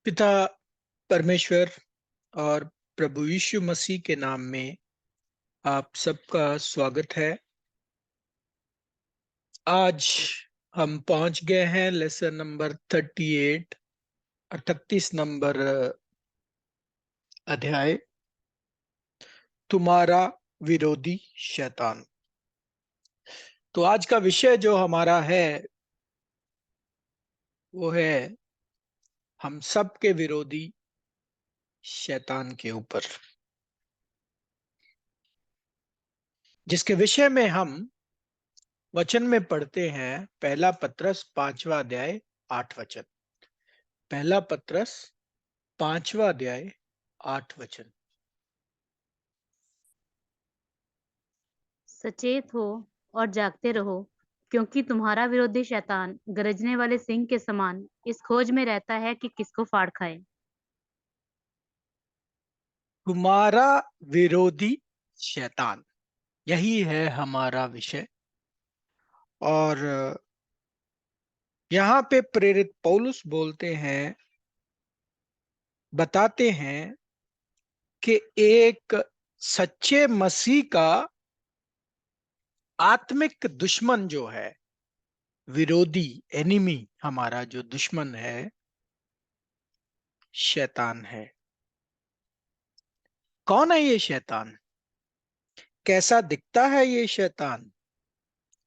पिता परमेश्वर और प्रभु यीशु मसीह के नाम में आप सबका स्वागत है। आज हम पहुंच गए हैं लेसन नंबर 38, 38 नंबर अध्याय, तुम्हारा विरोधी शैतान। तो आज का विषय जो हमारा है वो है हम सब के विरोधी शैतान के ऊपर, जिसके विषय में हम वचन में पढ़ते हैं। पहला पत्रस 5वां अध्याय 8 वचन। पहला पत्रस 5वां अध्याय 8 वचन। सचेत हो और जागते रहो, क्योंकि तुम्हारा विरोधी शैतान गरजने वाले सिंह के समान इस खोज में रहता है कि किसको फाड़ खाए। तुम्हारा विरोधी शैतान, यही है हमारा विषय। और यहाँ पे प्रेरित पौलुस बोलते हैं, बताते हैं कि एक सच्चे मसीह का आत्मिक दुश्मन जो है, विरोधी एनिमी, हमारा जो दुश्मन है, शैतान है। कौन है ये शैतान? कैसा दिखता है ये शैतान?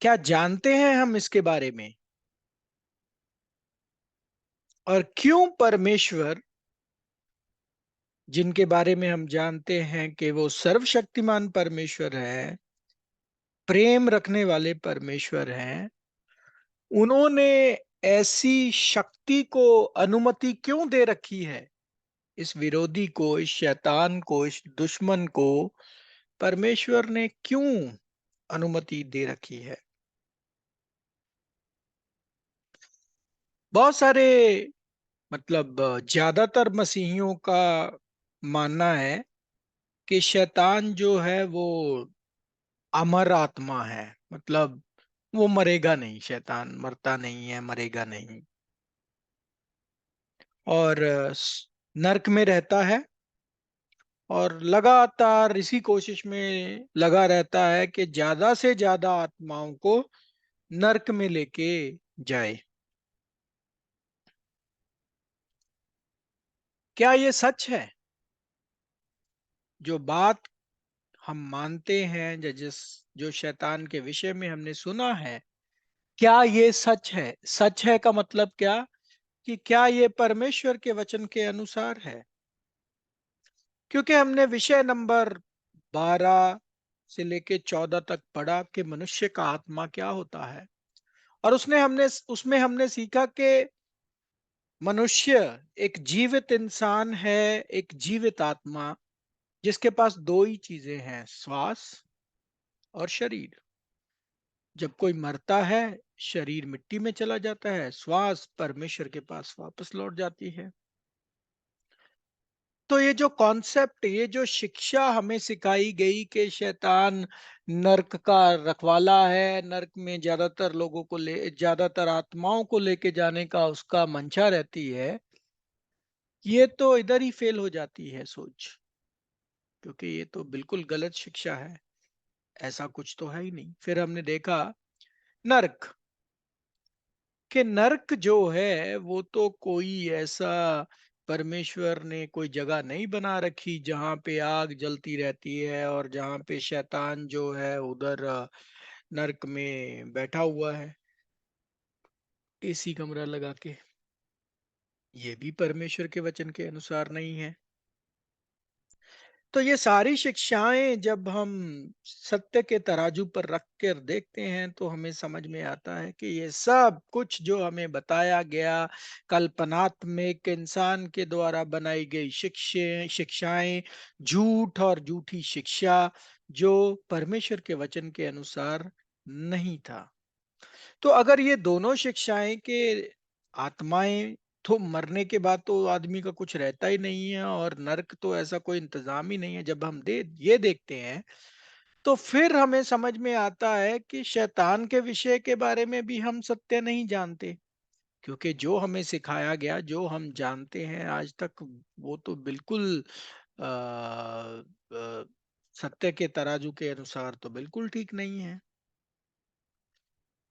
क्या जानते हैं हम इसके बारे में? और क्यों परमेश्वर, जिनके बारे में हम जानते हैं कि वो सर्वशक्तिमान परमेश्वर है, प्रेम रखने वाले परमेश्वर हैं, उन्होंने ऐसी शक्ति को अनुमति क्यों दे रखी है? इस विरोधी को, इस शैतान को, इस दुश्मन को परमेश्वर ने क्यों अनुमति दे रखी है? बहुत सारे, मतलब ज्यादातर मसीहियों का मानना है कि शैतान जो है वो अमर आत्मा है। मतलब वो मरेगा नहीं, शैतान मरता नहीं है, मरेगा नहीं। और नरक में रहता है और लगातार इसी कोशिश में लगा रहता है कि ज्यादा से ज्यादा आत्माओं को नरक में लेके जाए। क्या ये सच है? जो बात हम मानते हैं, जो शैतान के विषय में हमने सुना है, क्या ये सच है? सच है का मतलब क्या? कि क्या ये परमेश्वर के वचन के अनुसार है? क्योंकि हमने विषय नंबर 12 से लेके 14 तक पढ़ा कि मनुष्य का आत्मा क्या होता है। और उसमें हमने सीखा कि मनुष्य एक जीवित इंसान है, एक जीवित आत्मा, जिसके पास दो ही चीजें हैं, श्वास और शरीर। जब कोई मरता है, शरीर मिट्टी में चला जाता है, श्वास परमेश्वर के पास वापस लौट जाती है। तो ये जो कॉन्सेप्ट, ये जो शिक्षा हमें सिखाई गई कि शैतान नर्क का रखवाला है, नर्क में ज्यादातर आत्माओं को लेके जाने का उसका मंशा रहती है, ये तो इधर ही फेल हो जाती है सोच। क्योंकि ये तो बिल्कुल गलत शिक्षा है। ऐसा कुछ तो है ही नहीं। फिर हमने देखा नर्क, कि नर्क जो है वो तो कोई ऐसा, परमेश्वर ने कोई जगह नहीं बना रखी जहां पे आग जलती रहती है और जहां पे शैतान जो है उधर नर्क में बैठा हुआ है एसी कमरा लगा के। ये भी परमेश्वर के वचन के अनुसार नहीं है। तो ये सारी शिक्षाएं जब हम सत्य के तराजू पर रख कर देखते हैं तो हमें समझ में आता है कि ये सब कुछ जो हमें बताया गया, कल्पनात्मक इंसान के द्वारा बनाई गई शिक्षाएं, झूठ और झूठी शिक्षा, जो परमेश्वर के वचन के अनुसार नहीं था। तो अगर ये दोनों शिक्षाएं के आत्माएं, तो मरने के बाद तो आदमी का कुछ रहता ही नहीं है और नरक तो ऐसा कोई इंतजाम ही नहीं है। जब हम ये देखते हैं तो फिर हमें समझ में आता है कि शैतान के विषय के बारे में भी हम सत्य नहीं जानते। क्योंकि जो हमें सिखाया गया, जो हम जानते हैं आज तक, वो तो बिल्कुल अ, अ, सत्य के तराजू के अनुसार तो बिल्कुल ठीक नहीं है।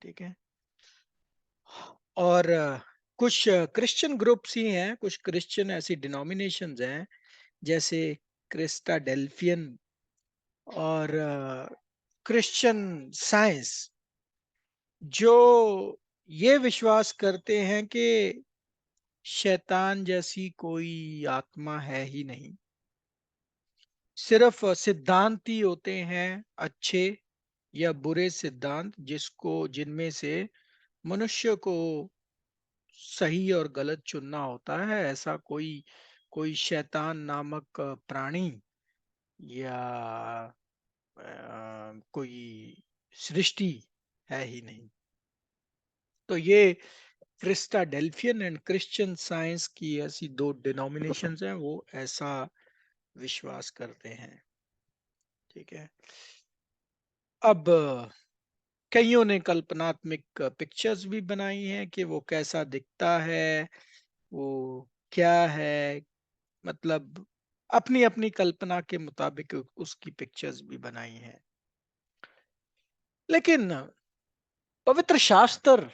ठीक है। और कुछ क्रिश्चियन ग्रुप्स ही हैं, कुछ क्रिश्चियन ऐसी डिनोमिनेशंस हैं, जैसे क्रिस्टाडेल्फियन और क्रिश्चियन साइंस, जो ये विश्वास करते हैं कि शैतान जैसी कोई आत्मा है ही नहीं, सिर्फ सिद्धांत ही होते हैं, अच्छे या बुरे सिद्धांत, जिनमें से मनुष्य को सही और गलत चुनना होता है। ऐसा कोई कोई शैतान नामक प्राणी या कोई सृष्टि है ही नहीं। तो ये क्रिस्टाडेल्फियन एंड क्रिश्चियन साइंस की ऐसी दो डिनोमिनेशंस हैं, वो ऐसा विश्वास करते हैं। ठीक है। अब कईयों ने कल्पनात्मक पिक्चर्स भी बनाई हैं कि वो कैसा दिखता है, वो क्या है, मतलब अपनी अपनी कल्पना के मुताबिक उसकी पिक्चर्स भी बनाई हैं। लेकिन पवित्र शास्त्र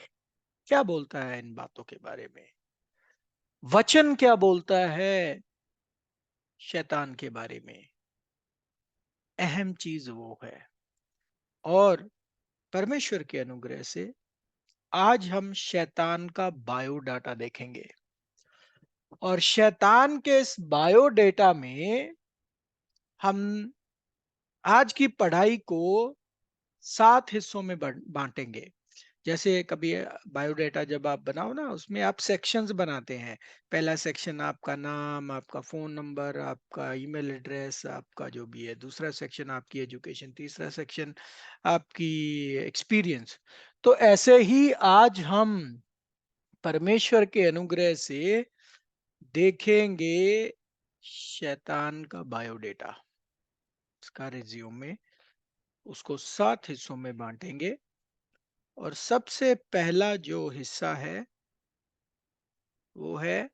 क्या बोलता है इन बातों के बारे में? वचन क्या बोलता है शैतान के बारे में? अहम चीज वो है। और परमेश्वर के अनुग्रह से आज हम शैतान का बायोडाटा देखेंगे। और शैतान के इस बायोडेटा में हम आज की पढ़ाई को 7 हिस्सों में बांटेंगे। जैसे कभी बायोडाटा जब आप बनाओ ना, उसमें आप सेक्शंस बनाते हैं। पहला सेक्शन आपका नाम, आपका फोन नंबर, आपका ईमेल एड्रेस, आपका जो भी है। दूसरा सेक्शन आपकी एजुकेशन, तीसरा सेक्शन आपकी एक्सपीरियंस। तो ऐसे ही आज हम परमेश्वर के अनुग्रह से देखेंगे शैतान का बायोडेटा, उसका रिज्यूमे, उसको 7 हिस्सों में बांटेंगे। और सबसे पहला जो हिस्सा है वो है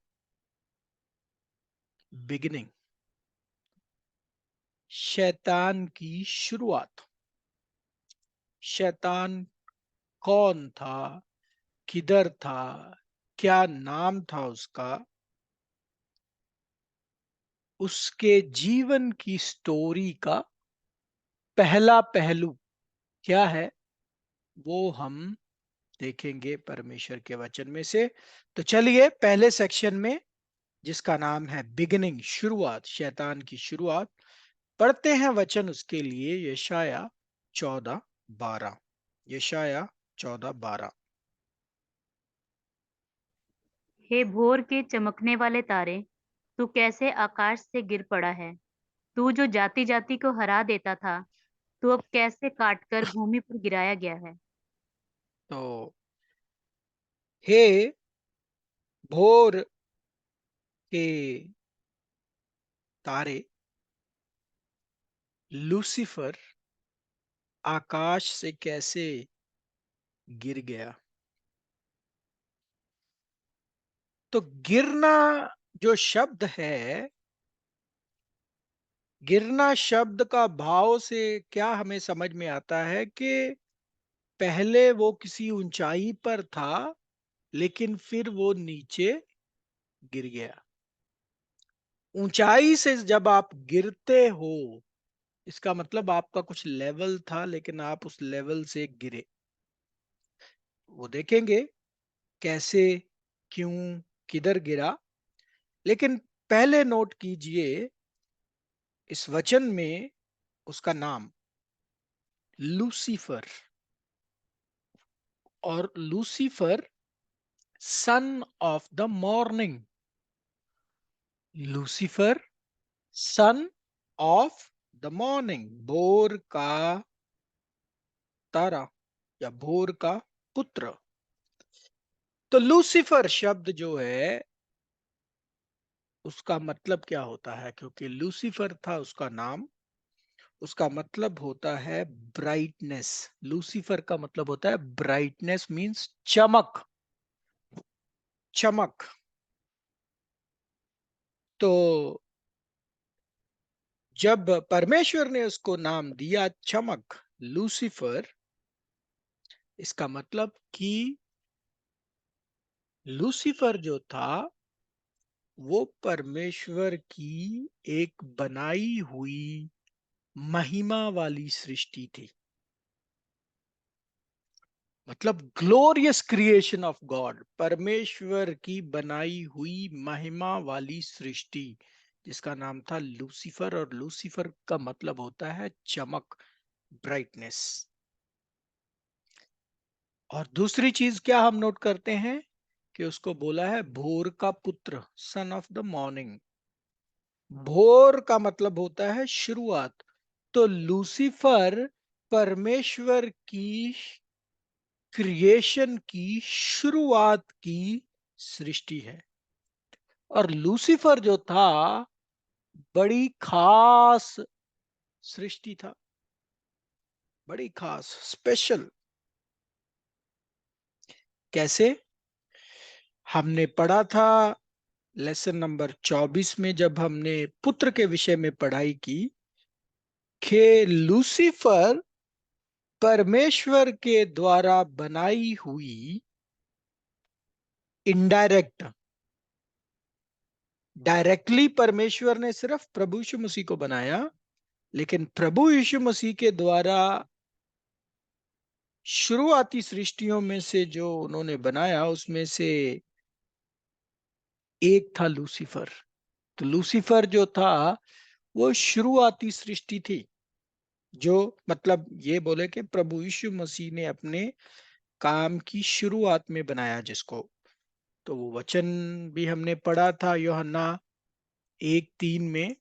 बिगिनिंग, शैतान की शुरुआत। शैतान कौन था, किधर था, क्या नाम था उसका, उसके जीवन की स्टोरी का पहला पहलू क्या है, वो हम देखेंगे परमेश्वर के वचन में से। तो चलिए पहले सेक्शन में, जिसका नाम है बिगिनिंग, शुरुआत, शैतान की शुरुआत, पढ़ते हैं वचन उसके लिए। यशाया 14:12। यशाया 14:12। हे भोर के चमकने वाले तारे, तू कैसे आकाश से गिर पड़ा है। तू जो जाति जाति को हरा देता था, तू अब कैसे काटकर भूमि पर गिराया गया है। तो हे भोर के तारे, लूसीफर आकाश से कैसे गिर गया। तो गिरना जो शब्द है, गिरना शब्द का भाव से क्या हमें समझ में आता है कि पहले वो किसी ऊंचाई पर था, लेकिन फिर वो नीचे गिर गया। ऊंचाई से जब आप गिरते हो, इसका मतलब आपका कुछ लेवल था, लेकिन आप उस लेवल से गिरे। वो देखेंगे कैसे, क्यों, किधर गिरा। लेकिन पहले नोट कीजिए इस वचन में उसका नाम लूसीफर। और Lucifer son of the morning. Lucifer son of the morning, भोर का तारा या भोर का पुत्र। तो लूसीफर शब्द जो है, उसका मतलब क्या होता है? क्योंकि लूसीफर था उसका नाम, उसका मतलब होता है ब्राइटनेस। लूसीफर का मतलब होता है ब्राइटनेस, मींस चमक। चमक। तो जब परमेश्वर ने उसको नाम दिया चमक, लूसीफर, इसका मतलब कि लूसीफर जो था वो परमेश्वर की एक बनाई हुई महिमा वाली सृष्टि थी। मतलब ग्लोरियस क्रिएशन ऑफ गॉड, परमेश्वर की बनाई हुई महिमा वाली सृष्टि, जिसका नाम था लूसीफर। और लूसीफर का मतलब होता है चमक, ब्राइटनेस। और दूसरी चीज क्या हम नोट करते हैं कि उसको बोला है भोर का पुत्र, सन ऑफ द मॉर्निंग। भोर का मतलब होता है शुरुआत। तो लूसीफर परमेश्वर की क्रिएशन की शुरुआत की सृष्टि है। और लूसीफर जो था बड़ी खास सृष्टि था, बड़ी खास, स्पेशल। कैसे? हमने पढ़ा था लेसन नंबर 24 में, जब हमने पुत्र के विषय में पढ़ाई की, कि लूसीफर परमेश्वर के द्वारा बनाई हुई इनडायरेक्ट, डायरेक्टली परमेश्वर ने सिर्फ प्रभु यीशु मसीह को बनाया, लेकिन प्रभु यीशु मसीह के द्वारा शुरुआती सृष्टियों में से जो उन्होंने बनाया उसमें से एक था लूसीफर। तो लूसीफर जो था वो शुरुआती सृष्टि थी, जो मतलब ये बोले कि प्रभु यीशु मसीह ने अपने काम की शुरुआत में बनाया जिसको। तो वो वचन भी हमने पढ़ा था यूहन्ना 1:3 में,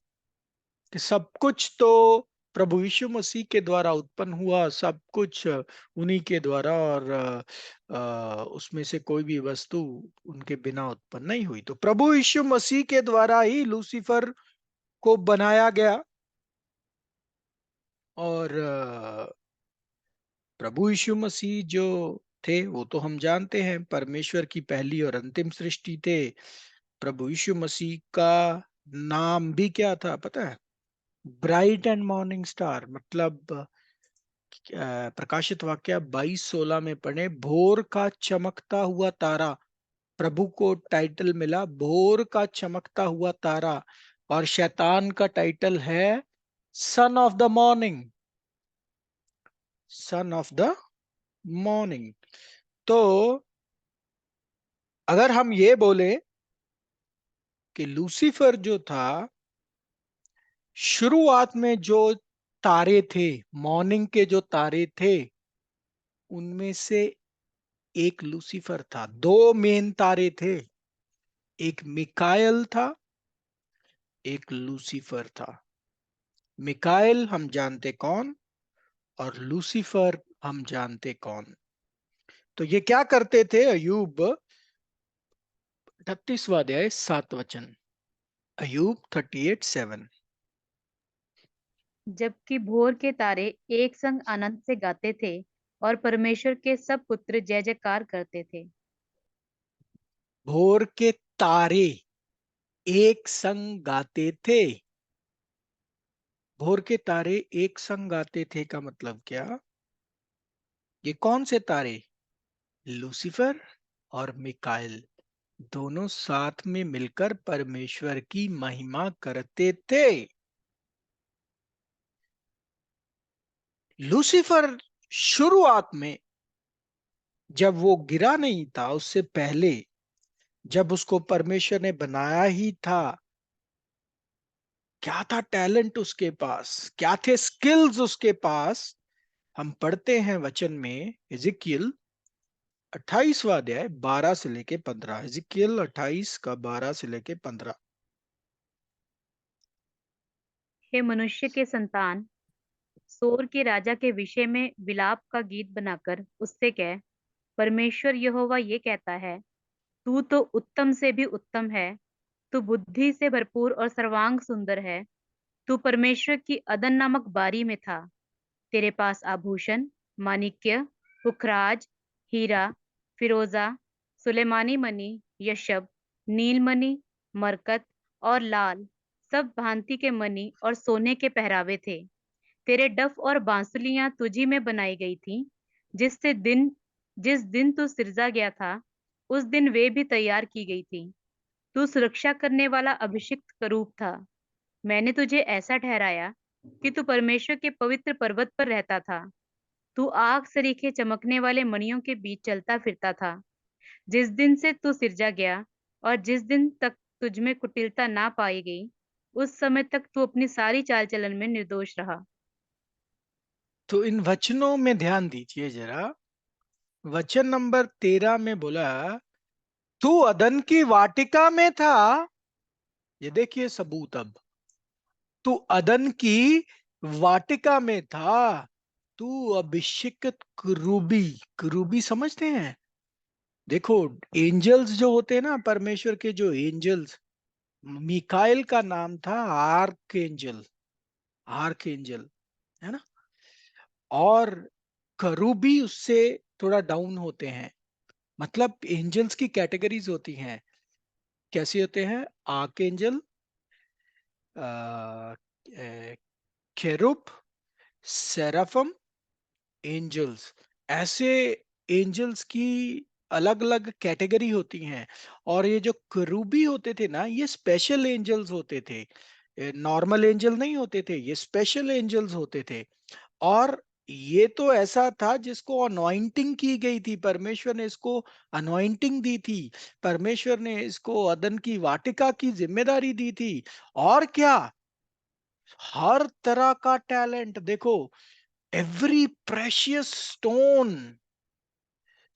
कि सब कुछ तो प्रभु यीशु मसीह के द्वारा उत्पन्न हुआ, सब कुछ उन्हीं के द्वारा, और उसमें से कोई भी वस्तु उनके बिना उत्पन्न नहीं हुई। तो प्रभु यीशु मसीह के द्वारा ही लूसीफर को बनाया गया। और प्रभु यीशु मसीह जो थे वो तो हम जानते हैं, परमेश्वर की पहली और अंतिम सृष्टि थे। प्रभु यीशु मसीह का नाम भी क्या था पता है? Bright and morning star. मतलब प्रकाशित वाक्य 22:16 में पढ़े, भोर का चमकता हुआ तारा। प्रभु को टाइटल मिला भोर का चमकता हुआ तारा, और शैतान का टाइटल है son of the morning, son of the morning. तो अगर हम ये बोले कि लूसीफर जो था, शुरुआत में जो तारे थे, मॉर्निंग के जो तारे थे, उनमें से एक लूसीफर था। दो मेन तारे थे, एक मिकाएल था, एक लूसीफर था। मिकाएल हम जानते कौन, और लूसीफर हम जानते कौन। तो ये क्या करते थे? अयूब 38वां अध्याय 7 वचन, अयूब 38:7। जबकि भोर के तारे एक संग आनंद से गाते थे और परमेश्वर के सब पुत्र जय जयकार करते थे। भोर के तारे एक संग गाते थे। भोर के तारे एक संग गाते थे का मतलब क्या? ये कौन से तारे? लूसीफर और मिकाएल, दोनों साथ में मिलकर परमेश्वर की महिमा करते थे। लूसीफर शुरुआत में, जब वो गिरा नहीं था, उससे पहले जब उसको परमेश्वर ने बनाया ही था, क्या था टैलेंट उसके पास, क्या थे स्किल्स उसके पास? हम पढ़ते हैं वचन में, इजिकियल 28वां अध्याय 12 से लेके 15। इजिकियल 28 का 12 से लेके 15। हे मनुष्य के संतान, सोर के राजा के विषय में विलाप का गीत बनाकर उससे कह, परमेश्वर यहोवा ये कहता है, तू तो उत्तम से भी उत्तम है, तू बुद्धि से भरपूर और सर्वांग सुंदर है। तू परमेश्वर की अदन नामक बारी में था। तेरे पास आभूषण, माणिक्य, पुखराज, हीरा, फिरोजा, सुलेमानी मणि, यशब, नीलमणि, मरकत और लाल सब भांति के मणि और सोने के पहरावे थे। तेरे डफ और बांसुलियां तुझी में बनाई गई थीं। जिससे दिन जिस दिन तू सिरजा गया था, उस दिन वे भी तैयार की गई थी। तू सुरक्षा करने वाला अभिषिक्त करूब था। मैंने तुझे ऐसा ठहराया कि तू परमेश्वर के पवित्र पर्वत पर रहता था। तू आग सरीखे चमकने वाले मणियों के बीच चलता फिरता था। जिस दिन से तू सिरजा गया और जिस दिन तक तुझ में कुटिलता ना पाई गई, उस समय तक तू अपनी सारी चाल चलन में निर्दोष रहा। तो इन वचनों में ध्यान दीजिए जरा। वचन नंबर 13 में बोला, तू अदन की वाटिका में था। ये देखिए सबूत। अब तू अदन की वाटिका में था। तू अभिषिक्त करूबी। करूबी समझते हैं? देखो, एंजल्स जो होते हैं ना, परमेश्वर के जो एंजल्स, मिकाइल का नाम था आर्क एंजल। आर्क एंजल, है ना। और करूबी उससे थोड़ा डाउन होते हैं। मतलब एंजल्स की कैटेगरीज होती हैं। कैसे होते हैं? आर्क एंजल, केरुब, सेराफम, एंजल्स, ऐसे एंजल्स की अलग अलग कैटेगरी होती हैं। और ये जो करूबी होते थे ना, ये स्पेशल एंजल्स होते थे। नॉर्मल एंजल नहीं होते थे, ये स्पेशल एंजल्स होते थे। और ये तो ऐसा था जिसको अनॉइंटिंग की गई थी, परमेश्वर ने इसको अनॉइंटिंग दी थी। परमेश्वर ने इसको अदन की वाटिका की जिम्मेदारी दी थी। और क्या, हर तरह का टैलेंट देखो। Every precious stone,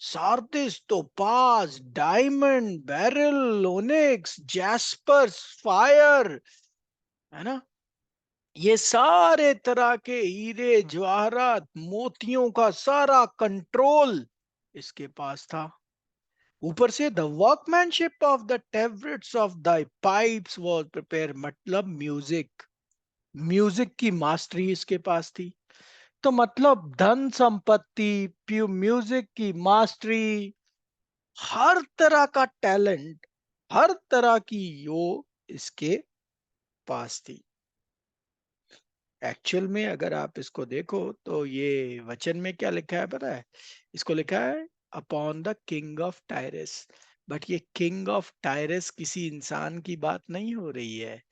sardis, topaz, diamond, beryl, onyx, jaspers, fire, है ना। ये सारे तरह के हीरे जवाहरात मोतियों का सारा कंट्रोल इसके पास था। ऊपर से the workmanship of the tabrets of the pipes was prepare, मतलब म्यूजिक, म्यूजिक की मास्टरी इसके पास थी। तो मतलब धन संपत्ति, म्यूजिक की मास्टरी, हर तरह का टैलेंट, हर तरह की यो इसके पास थी। एक्चुअल में अगर आप इसको देखो तो ये वचन में क्या लिखा है पता है? इसको लिखा है upon the king of टायरस। But ये किंग ऑफ टायरस किसी इंसान की बात नहीं हो रही है।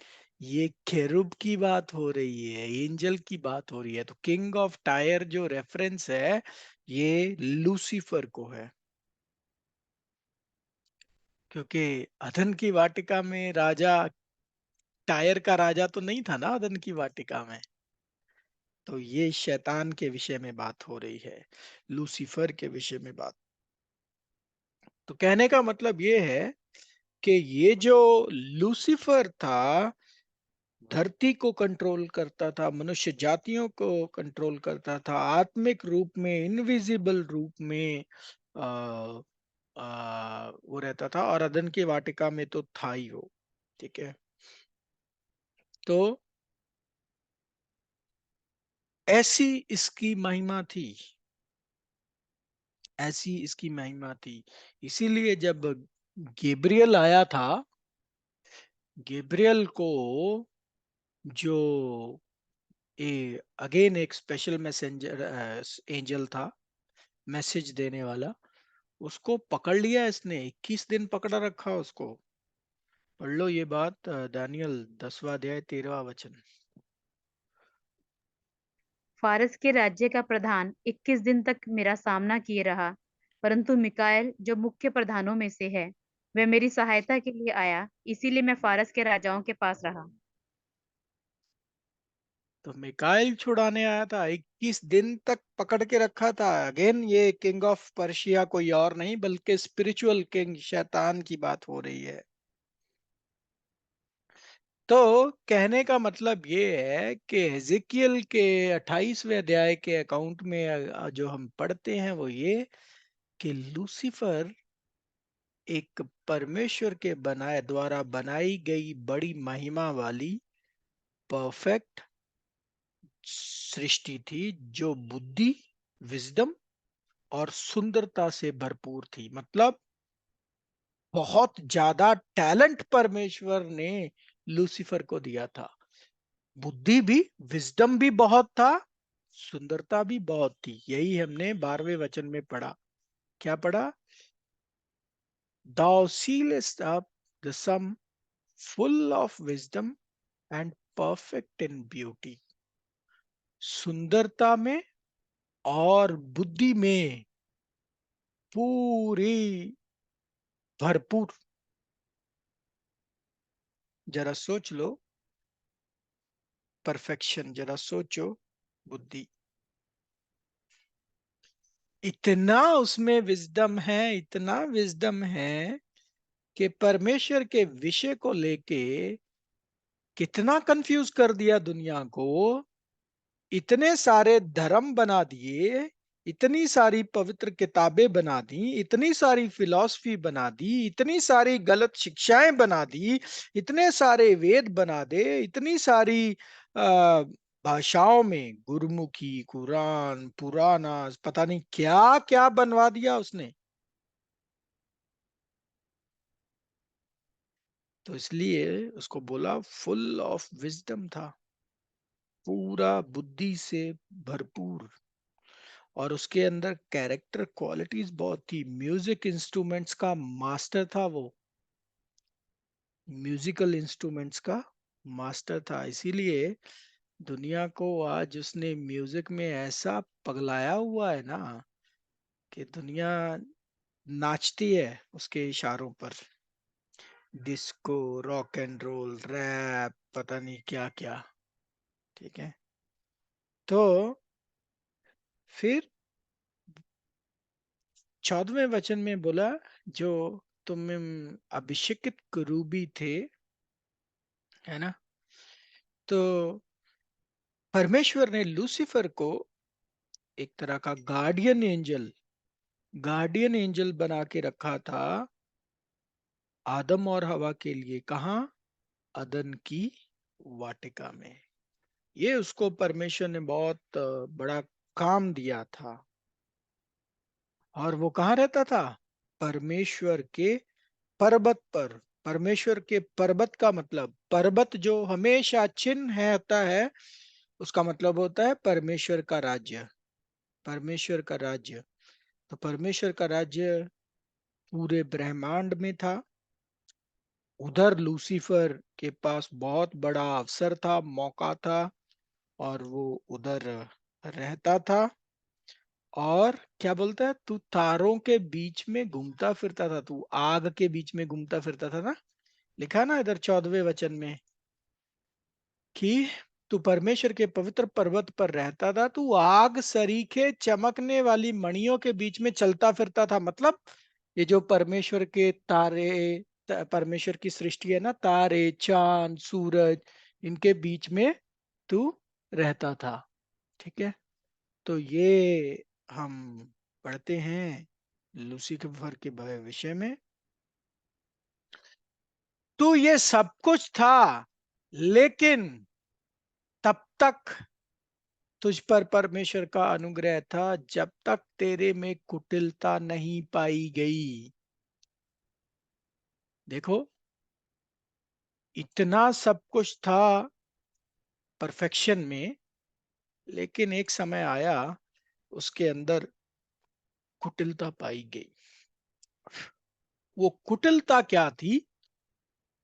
ये केरुब की बात हो रही है, एंजल की बात हो रही है। तो किंग ऑफ टायर जो रेफरेंस है, ये लूसीफर को है। क्योंकि अदन की वाटिका में राजा, टायर का राजा तो नहीं था ना अदन की वाटिका में। तो ये शैतान के विषय में बात हो रही है, लूसीफर के विषय में बात। तो कहने का मतलब ये है कि ये जो लूसीफर था, धरती को कंट्रोल करता था, मनुष्य जातियों को कंट्रोल करता था, आत्मिक रूप में, इनविजिबल रूप में आ, वो रहता था। और अदन की वाटिका में तो था ही वो। ठीक है। तो ऐसी इसकी महिमा थी, ऐसी इसकी महिमा थी। इसीलिए जब गेब्रियल आया था, गेब्रियल को, जो ए अगेन एक स्पेशल मैसेंजर एंजल था, मैसेज देने वाला, उसको पकड़ लिया इसने, 21 दिन पकड़ा रखा उसको। पढ़ लो ये बात, दानियल 10वां अध्याय 13वां वचन। फारस के राज्य का प्रधान 21 दिन तक मेरा सामना किए रहा, परंतु मिकाएल जो मुख्य प्रधानों में से है, वह मेरी सहायता के लिए आया, इसीलिए मैं फारस के राजाओं के पास रहा। तो मिकाइल छुड़ाने आया था, 21 दिन तक पकड़ के रखा था। अगेन ये किंग ऑफ पर्शिया कोई और नहीं बल्कि स्पिरिचुअल किंग शैतान की बात हो रही है। तो कहने का मतलब ये है कि एजेकियल के 28वें अध्याय के अकाउंट में जो हम पढ़ते हैं वो ये, कि लूसीफर एक परमेश्वर के बनाए द्वारा बनाई गई बड़ी महिमा वाली परफेक्ट सृष्टि थी, जो बुद्धि, विजडम और सुंदरता से भरपूर थी। मतलब बहुत ज्यादा टैलेंट परमेश्वर ने लूसीफर को दिया था। बुद्धि भी, विजडम भी बहुत था, सुंदरता भी बहुत थी। यही हमने 12वें वचन में पढ़ा। क्या पढ़ा? Thou sealest up the sum full of wisdom and perfect in beauty। सुंदरता में और बुद्धि में पूरी भरपूर। जरा सोच लो, परफेक्शन, जरा सोचो, बुद्धि, इतना उसमें विजडम है, इतना विजडम है कि परमेश्वर के विषय को लेके कितना कंफ्यूज कर दिया दुनिया को। इतने सारे धर्म बना दिए, इतनी सारी पवित्र किताबें बना दी, इतनी सारी फिलॉसफी बना दी, इतनी सारी गलत शिक्षाएं बना दी, इतने सारे वेद बना दे, इतनी सारी भाषाओं में गुरुमुखी, कुरान, पुराना, पता नहीं क्या क्या बनवा दिया उसने। तो इसलिए उसको बोला फुल ऑफ विजडम था, पूरा बुद्धि से भरपूर। और उसके अंदर कैरेक्टर क्वालिटीज बहुत थी। म्यूजिक इंस्ट्रूमेंट्स का मास्टर था वो, म्यूजिकल इंस्ट्रूमेंट्स का मास्टर था। इसीलिए दुनिया को आज उसने म्यूजिक में ऐसा पगलाया हुआ है ना कि दुनिया नाचती है उसके इशारों पर। Disco, rock and roll, rap, पता नहीं क्या क्या। ठीक है। तो फिर 14वें वचन में बोला, जो तुम अभिषेकित करूबी थे, है ना, तो परमेश्वर ने लूसीफर को एक तरह का गार्डियन एंजल बना के रखा था आदम और हवा के लिए। कहाँ? अदन की वाटिका में। ये उसको परमेश्वर ने बहुत बड़ा काम दिया था। और वो कहाँ रहता था? परमेश्वर के पर्वत पर। परमेश्वर के पर्वत का मतलब, पर्वत जो हमेशा चिन्ह है होता है, उसका मतलब होता है परमेश्वर का राज्य। परमेश्वर का राज्य। तो परमेश्वर का राज्य पूरे ब्रह्मांड में था। उधर लूसीफर के पास बहुत बड़ा अवसर था, मौका था, और वो उधर रहता था। और क्या बोलता है, तू तारों के बीच में घूमता फिरता था, तू आग के बीच में घूमता फिरता था ना। लिखा ना इधर 14वें वचन में कि तू परमेश्वर के पवित्र पर्वत पर रहता था, तू आग सरीखे चमकने वाली मणियों के बीच में चलता फिरता था। मतलब ये जो परमेश्वर के तारे, परमेश्वर की सृष्टि है ना, तारे, चांद, सूरज, इनके बीच में तू रहता था। ठीक है। तो ये हम पढ़ते हैं लूसीफर के विषय में। तो ये सब कुछ था, लेकिन तब तक तुझ पर परमेश्वर का अनुग्रह था जब तक तेरे में कुटिलता नहीं पाई गई। देखो, इतना सब कुछ था परफेक्शन में, लेकिन एक समय आया उसके अंदर कुटिलता पाई गई। वो कुटिलता क्या थी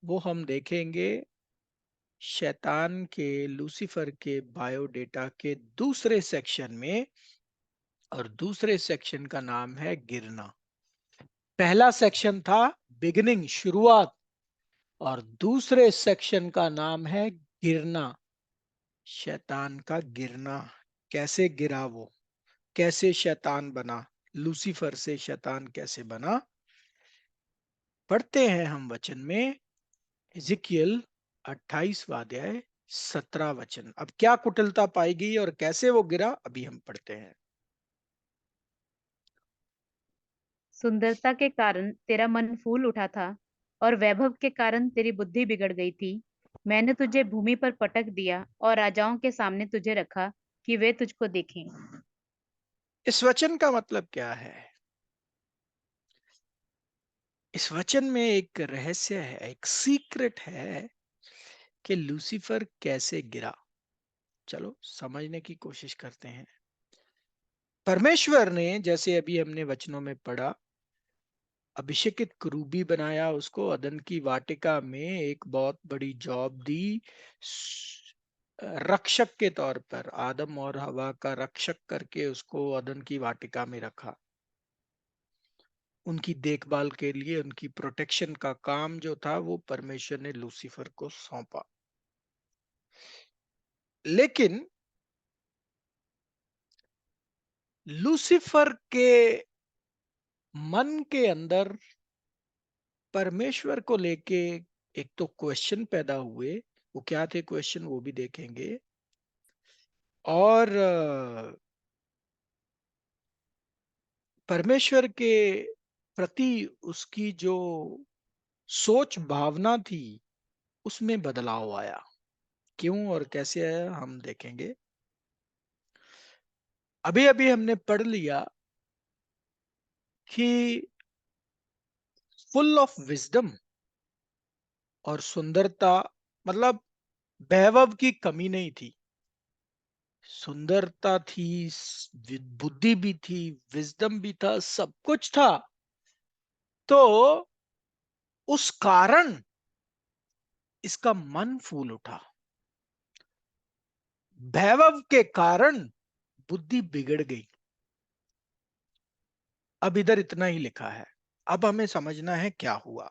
वो हम देखेंगे शैतान के, लूसीफर के बायोडेटा के दूसरे सेक्शन में। और दूसरे सेक्शन का नाम है गिरना। पहला सेक्शन था बिगिनिंग, शुरुआत, और दूसरे सेक्शन का नाम है गिरना। शैतान का गिरना। कैसे गिरा वो, कैसे शैतान बना, लूसीफर से शैतान कैसे बना। पढ़ते हैं हम वचन में, इजिकियल 28वां अध्याय 17 वचन। अब क्या कुटिलता पाई गई और कैसे वो गिरा, अभी हम पढ़ते हैं। सुंदरता के कारण तेरा मन फूल उठा था और वैभव के कारण तेरी बुद्धि बिगड़ गई थी। मैंने तुझे भूमि पर पटक दिया और राजाओं के सामने तुझे रखा कि वे तुझको देखें। इस वचन का मतलब क्या है? इस वचन में एक रहस्य है, एक सीक्रेट है कि लूसीफर कैसे गिरा। चलो समझने की कोशिश करते हैं। परमेश्वर ने, जैसे अभी हमने वचनों में पढ़ा, अभिषेकित करूबी बनाया, उसको अदन की वाटिका में एक बहुत बड़ी जॉब दी, रक्षक के तौर पर आदम और हवा का रक्षक करके उसको अदन की वाटिका में रखा। उनकी देखभाल के लिए, उनकी प्रोटेक्शन का काम जो था वो परमेश्वर ने लूसीफर को सौंपा। लेकिन लूसीफर के मन के अंदर परमेश्वर को लेके एक तो क्वेश्चन पैदा हुए। वो क्या थे क्वेश्चन, वो भी देखेंगे। और परमेश्वर के प्रति उसकी जो सोच भावना थी उसमें बदलाव आया। क्यों और कैसे आया हम देखेंगे। अभी अभी हमने पढ़ लिया कि फुल ऑफ विजडम और सुंदरता, मतलब वैभव की कमी नहीं थी। सुंदरता थी, बुद्धि भी थी, विजडम भी था, सब कुछ था। तो उस कारण इसका मन फूल उठा। वैभव के कारण बुद्धि बिगड़ गई। अब इधर इतना ही लिखा है। अब हमें समझना है क्या हुआ।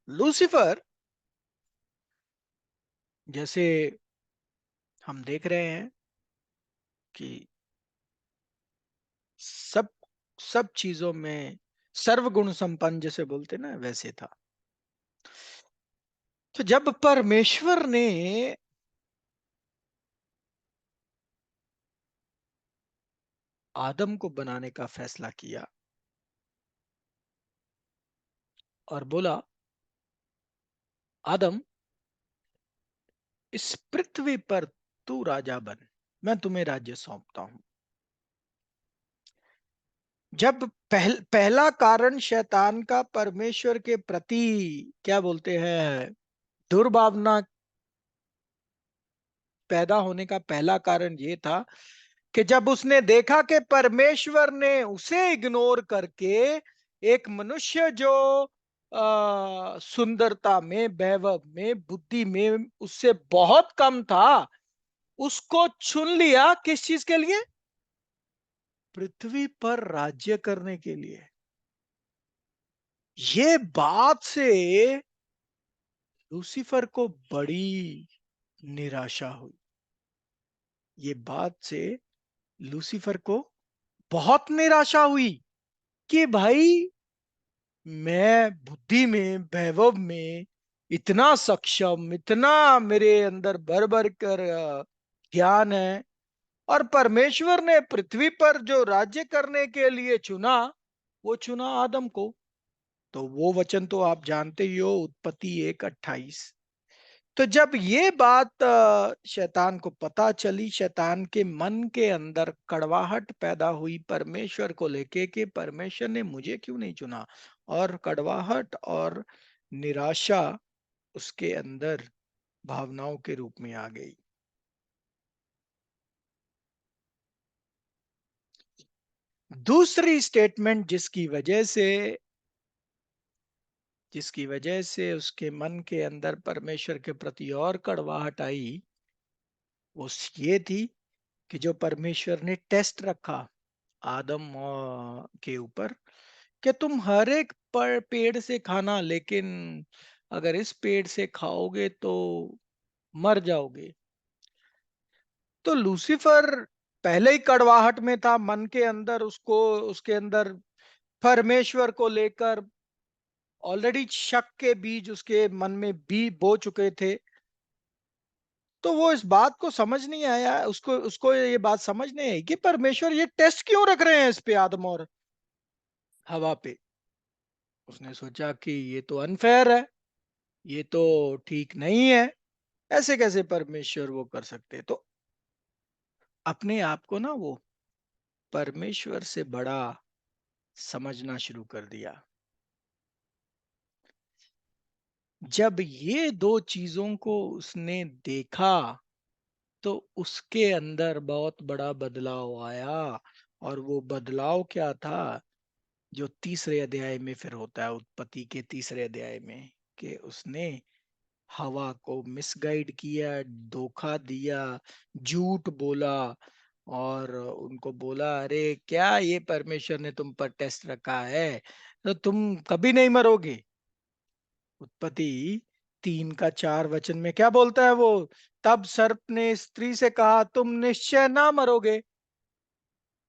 लूसीफर, जैसे हम देख रहे हैं कि सब सब चीजों में सर्वगुण संपन्न जैसे बोलते ना, वैसे था। तो जब परमेश्वर ने आदम को बनाने का फैसला किया और बोला, आदम, इस पृथ्वी पर तू राजा बन, मैं तुम्हें राज्य सौंपता हूं। जब पहला कारण शैतान का परमेश्वर के प्रति, क्या बोलते हैं, दुर्भावना पैदा होने का पहला कारण ये था कि जब उसने देखा कि परमेश्वर ने उसे इग्नोर करके एक मनुष्य जो सुंदरता में, वैभव में, बुद्धि में उससे बहुत कम था, उसको चुन लिया। किस चीज के लिए? पृथ्वी पर राज्य करने के लिए। ये बात से लूसीफर को बड़ी निराशा हुई। ये बात से लूसीफर को बहुत निराशा हुई कि भाई, मैं बुद्धि में, वैभव में इतना सक्षम, इतना मेरे अंदर भर भर कर ज्ञान है, और परमेश्वर ने पृथ्वी पर जो राज्य करने के लिए चुना, वो चुना आदम को। तो वो वचन तो आप जानते ही हो, उत्पत्ति 1:28। तो जब ये बात शैतान को पता चली, शैतान के मन के अंदर कड़वाहट पैदा हुई परमेश्वर को लेके कि परमेश्वर ने मुझे क्यों नहीं चुना। और कड़वाहट और निराशा उसके अंदर भावनाओं के रूप में आ गई। दूसरी स्टेटमेंट जिसकी वजह से उसके मन के अंदर परमेश्वर के प्रति और कड़वाहट आई, वो ये थी कि जो परमेश्वर ने टेस्ट रखा आदम के ऊपर, कि तुम हर एक पेड़ से खाना, लेकिन अगर इस पेड़ से खाओगे तो मर जाओगे। तो लूसीफर पहले ही कड़वाहट में था मन के अंदर, उसको उसके अंदर परमेश्वर को लेकर ऑलरेडी शक के बीज उसके मन में बी बो चुके थे। तो वो इस बात को समझ नहीं आया, उसको उसको ये बात समझ नहीं आई कि परमेश्वर ये टेस्ट क्यों रख रहे हैं इस पे, आदम और हवा पे। उसने सोचा कि ये तो अनफेयर है, ये तो ठीक नहीं है, ऐसे कैसे परमेश्वर वो कर सकते। तो अपने आप को ना वो परमेश्वर से बड़ा समझना शुरू कर दिया। जब ये दो चीजों को उसने देखा तो उसके अंदर बहुत बड़ा बदलाव आया। और वो बदलाव क्या था, जो तीसरे अध्याय में फिर होता है, उत्पत्ति के तीसरे अध्याय में, कि उसने हवा को मिसगाइड किया, धोखा दिया, झूठ बोला, और उनको बोला, अरे क्या ये परमेश्वर ने तुम पर टेस्ट रखा है, तो तुम कभी नहीं मरोगे। उत्पत्ति 3:4 में क्या बोलता है वो? तब सर्प ने स्त्री से कहा, तुम निश्चय ना मरोगे।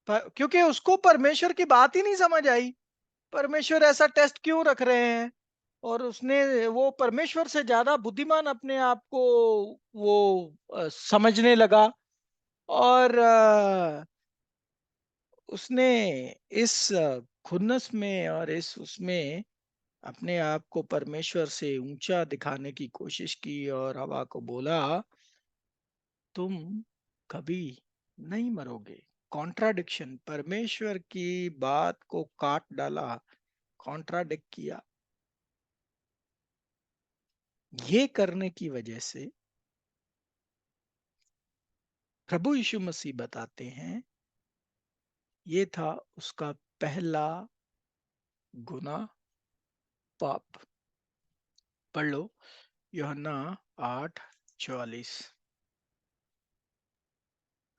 क्योंकि उसको परमेश्वर की बात ही नहीं समझ आई, परमेश्वर ऐसा टेस्ट क्यों रख रहे हैं। और उसने, वो परमेश्वर से ज्यादा बुद्धिमान अपने आप को वो समझने लगा। और उसने इस खुन्नस में और इस उसमें अपने आप को परमेश्वर से ऊंचा दिखाने की कोशिश की, और हवा को बोला, तुम कभी नहीं मरोगे। कॉन्ट्राडिक्शन, परमेश्वर की बात को काट डाला, कॉन्ट्राडिक्ट किया। ये करने की वजह से प्रभु यीशु मसीह बताते हैं, ये था उसका पहला गुनाह, पाप। पढ़ लो, यूहन्ना 8:44।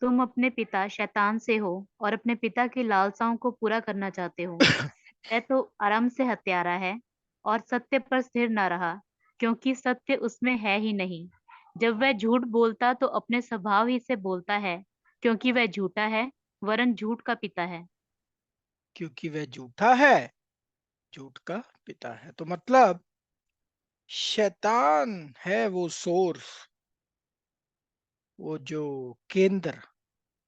तुम अपने पिता शैतान से हो और अपने पिता की लालसाओं को पूरा करना चाहते हो। वह तो आरंभ से हत्यारा है और सत्य पर स्थिर न रहा, क्योंकि सत्य उसमें है ही नहीं। जब वह झूठ बोलता तो अपने स्वभाव ही से बोलता है, क्योंकि वह झूठा है, वरन झूठ का पिता है। क्योंकि वह झूठा है, झूठ का पिता है। तो मतलब शैतान है वो सोर्स, वो जो केंद्र,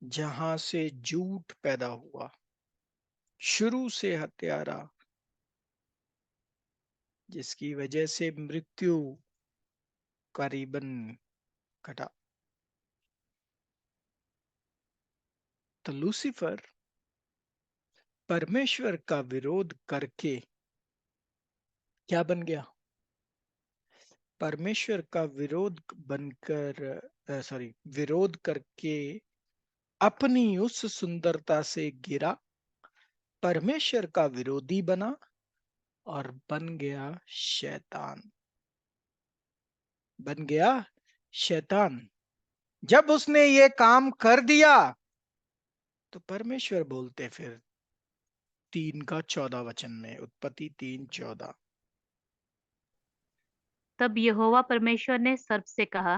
जहां से झूठ पैदा हुआ, शुरू से हत्यारा, जिसकी वजह से मृत्यु करीबन घटा। तो लूसीफर परमेश्वर का विरोध करके क्या बन गया? परमेश्वर का विरोध बनकर, सॉरी, विरोध करके अपनी उस सुंदरता से गिरा, परमेश्वर का विरोधी बना, और बन गया शैतान। बन गया शैतान। जब उसने ये काम कर दिया, तो परमेश्वर बोलते फिर 3:14 में, उत्पत्ति 3:14। तब यहोवा परमेश्वर ने सर्प से कहा,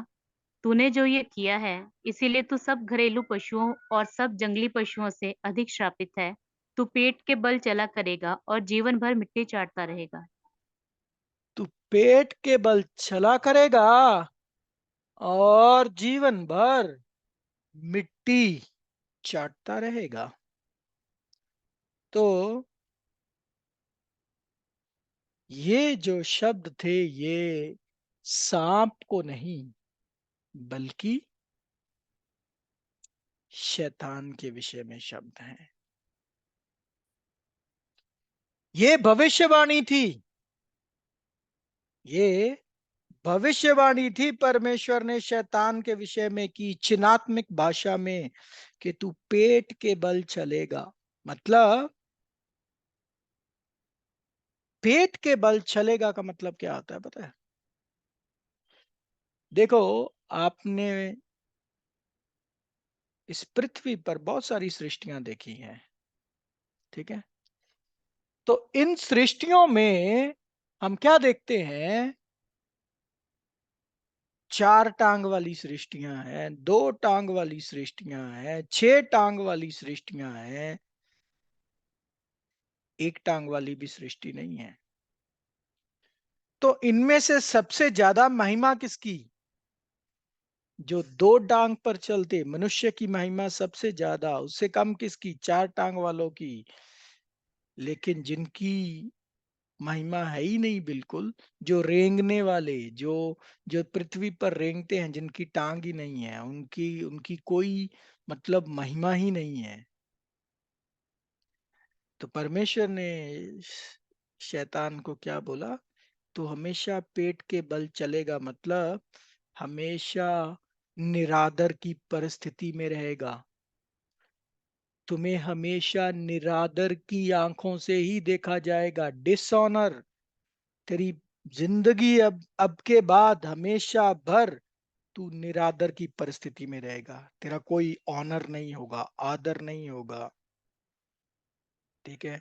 तूने जो ये किया है, इसीलिए तू सब घरेलू पशुओं और सब जंगली पशुओं से अधिक श्रापित है। तू पेट के बल चला करेगा और जीवन भर मिट्टी चाटता रहेगा। तू पेट के बल चला करेगा और जीवन भर मिट्टी चाटता रहेगा। तो ये जो शब्द थे, ये सांप को नहीं, बल्कि शैतान के विषय में शब्द हैं। ये भविष्यवाणी थी, ये भविष्यवाणी थी परमेश्वर ने शैतान के विषय में की, चिन्हात्मक भाषा में, कि तू पेट के बल चलेगा। मतलब पेट के बल चलेगा का मतलब क्या होता है पता है? देखो, आपने इस पृथ्वी पर बहुत सारी सृष्टियां देखी हैं, ठीक है? तो इन सृष्टियों में हम क्या देखते हैं? 4 टांग वाली सृष्टियां हैं, 2 टांग वाली सृष्टियां हैं, 6 टांग वाली सृष्टियां हैं, 1 टांग वाली भी सृष्टि नहीं है। तो इनमें से सबसे ज्यादा महिमा किसकी? जो 2 टांग पर चलते मनुष्य की महिमा सबसे ज्यादा, उससे कम किसकी? 4 टांग वालों की। लेकिन जिनकी महिमा है ही नहीं बिल्कुल, जो रेंगने वाले, जो जो पृथ्वी पर रेंगते हैं, जिनकी टांग ही नहीं है, उनकी उनकी कोई मतलब महिमा ही नहीं है। तो परमेश्वर ने शैतान को क्या बोला, तू हमेशा पेट के बल चलेगा, मतलब हमेशा निरादर की परिस्थिति में रहेगा। तुम्हें हमेशा निरादर की आंखों से ही देखा जाएगा, डिसऑनर। तेरी जिंदगी अब के बाद हमेशा भर तू निरादर की परिस्थिति में रहेगा। तेरा कोई ऑनर नहीं होगा, आदर नहीं होगा। ठीक है।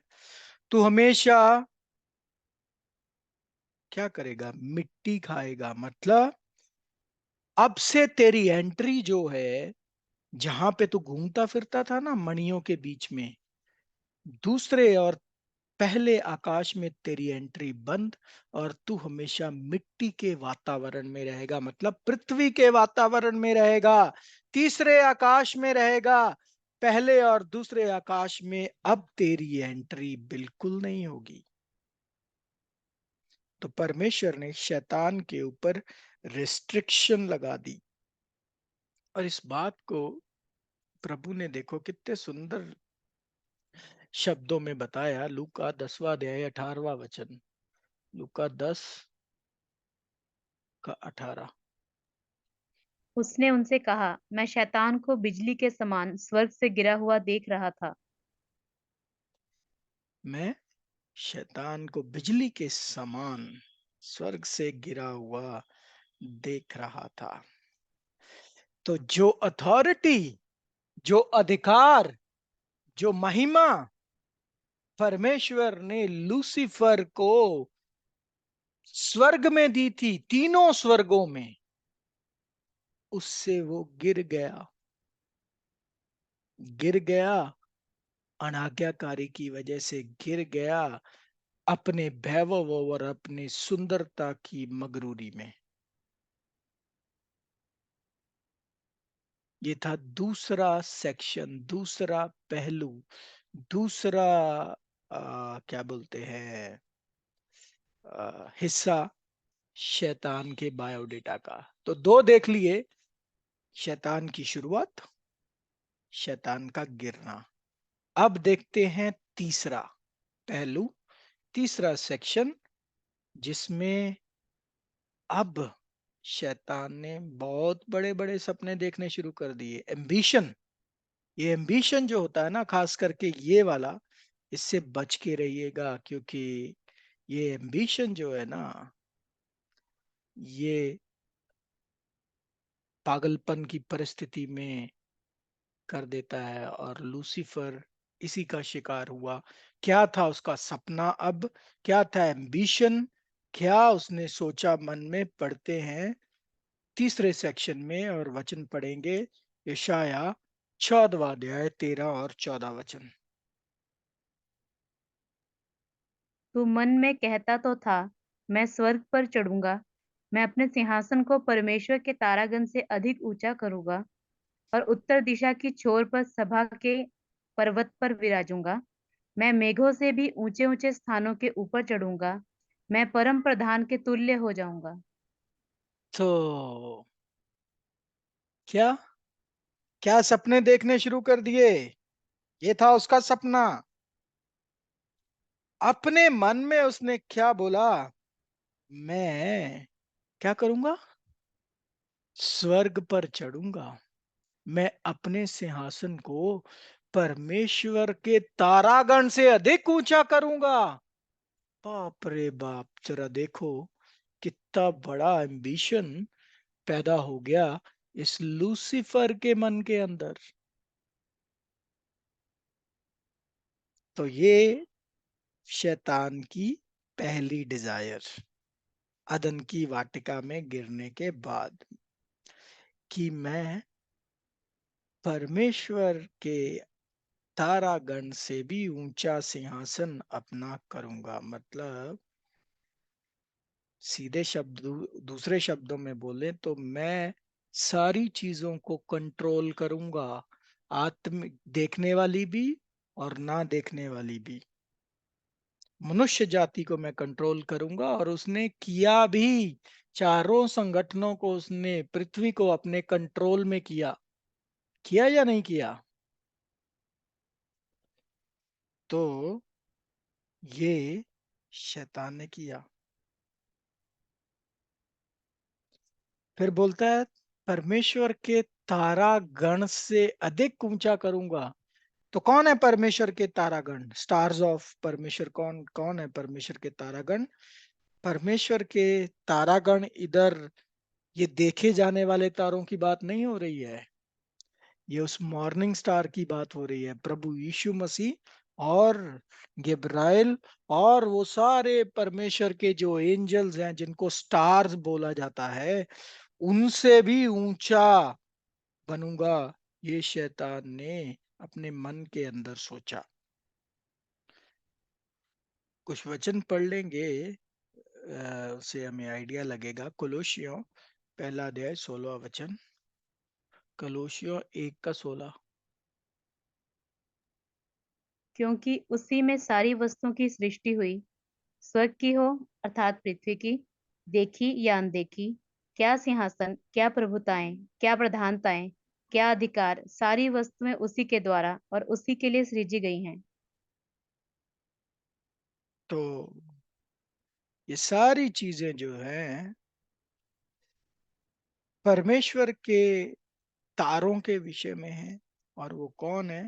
तू हमेशा क्या करेगा, मिट्टी खाएगा, मतलब अब से तेरी एंट्री जो है, जहां पे तू घूमता फिरता था ना मणियों के बीच में, दूसरे और पहले आकाश में तेरी एंट्री बंद, और तू हमेशा मिट्टी के वातावरण में रहेगा, मतलब पृथ्वी के वातावरण में रहेगा, तीसरे आकाश में रहेगा। पहले और दूसरे आकाश में अब तेरी एंट्री बिल्कुल नहीं होगी। तो परमेश्वर ने शैतान के ऊपर रिस्ट्रिक्शन लगा दी। और इस बात को प्रभु ने देखो कितने सुंदर शब्दों में बताया। लूका 10वां अध्याय 18वां वचन, लूका 10 का 18। उसने उनसे कहा, मैं शैतान को बिजली के समान स्वर्ग से गिरा हुआ देख रहा था। मैं शैतान को बिजली के समान स्वर्ग से गिरा हुआ देख रहा था। तो जो अथॉरिटी, जो अधिकार, जो महिमा परमेश्वर ने लूसीफर को स्वर्ग में दी थी, तीनों स्वर्गों में, उससे वो गिर गया। गिर गया अनाज्ञाकारी की वजह से, गिर गया अपने वैभव और अपनी सुंदरता की मगरूरी में। ये था दूसरा सेक्शन, दूसरा पहलू, दूसरा क्या बोलते हैं, हिस्सा शैतान के बायोडेटा का। तो दो देख लिए, शैतान की शुरुआत, शैतान का गिरना। अब देखते हैं तीसरा पहलू, तीसरा सेक्शन, जिसमें अब शैतान ने बहुत बड़े बड़े सपने देखने शुरू कर दिए। एम्बिशन, ये एम्बिशन जो होता है ना, खास करके ये वाला, इससे बच के रहिएगा, क्योंकि ये एम्बिशन जो है ना, ये पागलपन की परिस्थिति में कर देता है। और लूसीफर इसी का शिकार हुआ। क्या था उसका सपना, अब क्या था एम्बिशन, क्या उसने सोचा मन में, पढ़ते हैं तीसरे सेक्शन में, और वचन पढ़ेंगे यशाया 14वां अध्याय 13 और 14 वचन। तू मन में कहता तो था, मैं स्वर्ग पर चढ़ूंगा, मैं अपने सिंहासन को परमेश्वर के तारागण से अधिक ऊंचा करूंगा और उत्तर दिशा की छोर पर सभा के पर्वत पर विराजूंगा। मैं मेघों से भी ऊंचे ऊंचे स्थानों के ऊपर चढ़ूंगा, मैं परम प्रधान के तुल्य हो जाऊंगा। तो क्या क्या सपने देखने शुरू कर दिए। ये था उसका सपना। अपने मन में उसने क्या बोला, मैं क्या करूंगा, स्वर्ग पर चढ़ूंगा, मैं अपने सिंहासन को परमेश्वर के तारागण से अधिक ऊंचा करूंगा। बाप रे बाप, जरा देखो कितना बड़ा एम्बिशन पैदा हो गया इस लूसीफर के मन के अंदर। तो ये शैतान की पहली डिजायर, अदन की वाटिका में गिरने के बाद, कि मैं परमेश्वर के तारागण से भी ऊंचा सिंहासन अपना करूंगा। मतलब सीधे शब्द, दूसरे शब्दों में बोले तो मैं सारी चीजों को कंट्रोल करूंगा, आत्म देखने वाली भी और ना देखने वाली भी। मनुष्य जाति को मैं कंट्रोल करूंगा, और उसने किया भी। चारों संगठनों को उसने, पृथ्वी को अपने कंट्रोल में किया। किया या नहीं किया। तो ये शैतान ने किया। फिर बोलता है परमेश्वर के तारागण से अधिक ऊंचा करूंगा। तो कौन है परमेश्वर के तारागण? स्टार्स ऑफ परमेश्वर। कौन कौन है परमेश्वर के तारागण? परमेश्वर के तारागण इधर ये देखे जाने वाले तारों की बात नहीं हो रही है। ये उस मॉर्निंग स्टार की बात हो रही है, प्रभु यीशु मसीह और गेब्राइल और वो सारे परमेश्वर के जो एंजल्स हैं जिनको स्टार्स बोला जाता है, उनसे भी ऊंचा बनूंगा। ये शैतान ने अपने मन के अंदर सोचा। कुछ वचन पढ़ लेंगे, उससे हमें आइडिया लगेगा। कोलोशियों पहला अध्याय 16 वचन। कलोशियों 1 का 16। क्योंकि उसी में सारी वस्तुओं की सृष्टि हुई, स्वर्ग की हो अर्थात पृथ्वी की, देखी या अनदेखी, क्या सिंहासन, क्या प्रभुताएं, क्या प्रधानताएं, क्या अधिकार, सारी वस्तुएं उसी के द्वारा और उसी के लिए सृजी गई हैं। तो ये सारी चीजें जो हैं परमेश्वर के तारों के विषय में है। और वो कौन है?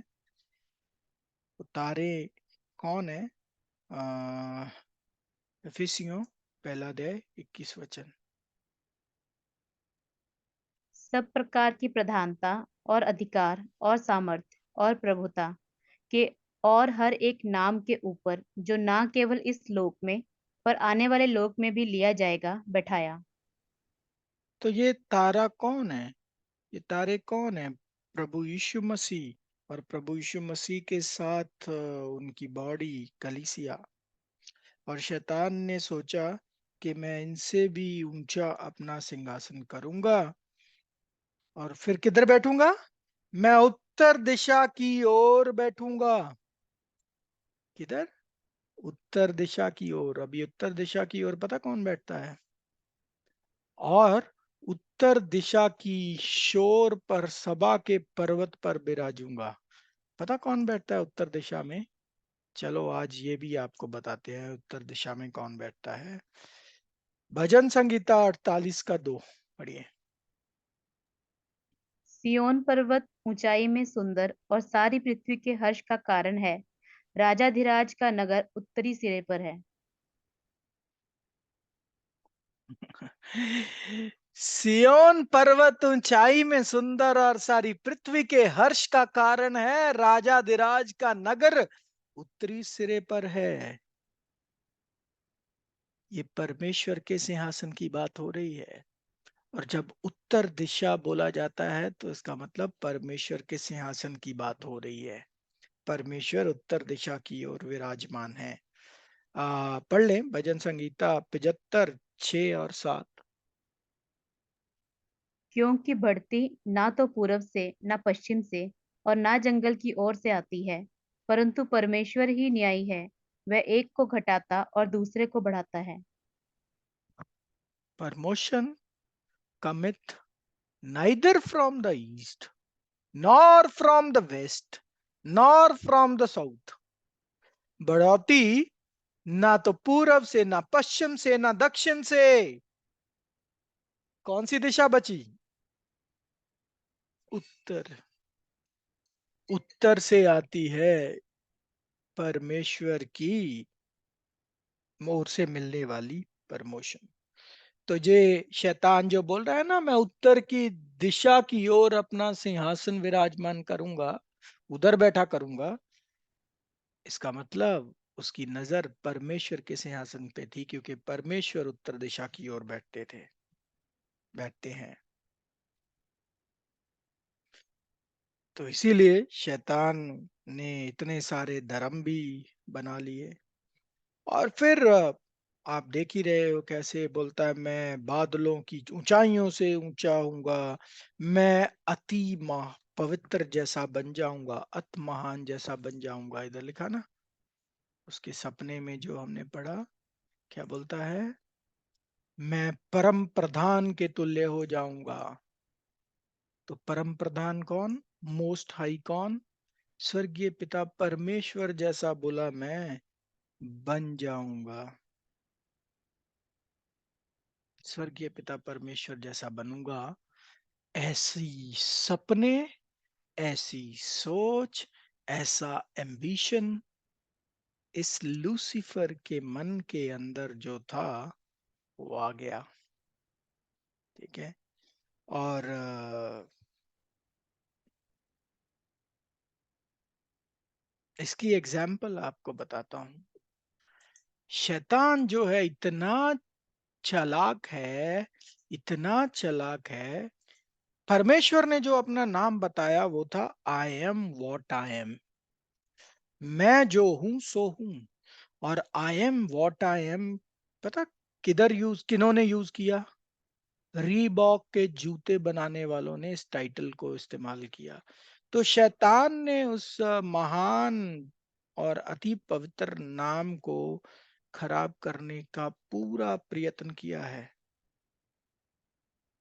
वो तारे कौन है? आ, इफिसियों पहला अध्याय 21 वचन। सब प्रकार की प्रधानता और अधिकार और सामर्थ्य और प्रभुता के और हर एक नाम के ऊपर, जो ना केवल इस लोक में पर आने वाले लोक में भी लिया जाएगा, बैठाया। तो ये तारा कौन है? ये तारे कौन है? प्रभु यीशु मसीह और प्रभु यीशु मसीह के साथ उनकी बॉडी कलीसिया। और शैतान ने सोचा कि मैं इनसे भी ऊंचा अपना सिंहासन करूंगा। और फिर किधर बैठूंगा? मैं उत्तर दिशा की ओर बैठूंगा। किधर? उत्तर दिशा की ओर। अभी उत्तर दिशा की ओर पता कौन बैठता है? और उत्तर दिशा की शोर पर सभा के पर्वत पर बिराजूंगा। पता कौन बैठता है उत्तर दिशा में? चलो आज ये भी आपको बताते हैं उत्तर दिशा में कौन बैठता है। भजन संगीता 48 का 2 पढ़िए। सिय्योन पर्वत ऊंचाई में सुंदर और सारी पृथ्वी के हर्ष का कारण है। राजाधिराज का नगर उत्तरी सिरे पर है। सियोन पर्वत ऊंचाई में सुंदर और सारी पृथ्वी के हर्ष का कारण है। राजा दिराज का नगर उत्तरी सिरे पर है। ये परमेश्वर के सिंहासन की बात हो रही है। और जब उत्तर दिशा बोला जाता है तो इसका मतलब परमेश्वर के सिंहासन की बात हो रही है। परमेश्वर उत्तर दिशा की ओर विराजमान है। पढ़ लें भजन संगीता 75 6 और 7। क्योंकि बढ़ती ना तो पूरब से ना पश्चिम से और ना जंगल की ओर से आती है, परंतु परमेश्वर ही न्यायी है। वह एक को घटाता और दूसरे को बढ़ाता है। Promotion cometh neither from the east nor from the west nor from the south। बढ़ोती ना तो पूरब से ना पश्चिम से ना दक्षिण से। कौन सी दिशा बची? उत्तर। उत्तर से आती है परमेश्वर की मोर से मिलने वाली प्रमोशन। तो ये शैतान जो बोल रहा है ना, मैं उत्तर की दिशा की ओर अपना सिंहासन विराजमान करूंगा, उधर बैठा करूंगा, इसका मतलब उसकी नजर परमेश्वर के सिंहासन पे थी, क्योंकि परमेश्वर उत्तर दिशा की ओर बैठते हैं। तो इसीलिए शैतान ने इतने सारे धर्म भी बना लिए। और फिर आप देख ही रहे हो कैसे बोलता है, मैं बादलों की ऊंचाइयों से ऊंचा होऊंगा, मैं अति महा पवित्र जैसा बन जाऊंगा, अत महान जैसा बन जाऊंगा। इधर लिखा ना, उसके सपने में जो हमने पढ़ा, क्या बोलता है? मैं परम प्रधान के तुल्य हो जाऊंगा। तो परम प्रधान कौन? मोस्ट हाई कौन? स्वर्गीय पिता परमेश्वर जैसा बोला मैं बन जाऊंगा, स्वर्गीय पिता परमेश्वर जैसा बनूंगा। ऐसी सपने, ऐसी सोच, ऐसा एम्बिशन इस लूसीफर के मन के अंदर जो था वो आ गया। ठीक है। और इसकी एग्जाम्पल आपको बताता हूं। शैतान जो है इतना चालाक है, इतना चालाक है। परमेश्वर ने जो अपना नाम बताया वो था I am what I am. मैं जो हूं सो हूं। और I am what I am, पता किधर यूज, किन्होंने यूज किया? रीबॉक के जूते बनाने वालों ने इस टाइटल को इस्तेमाल किया। तो शैतान ने उस महान और अति पवित्र नाम को खराब करने का पूरा प्रयत्न किया है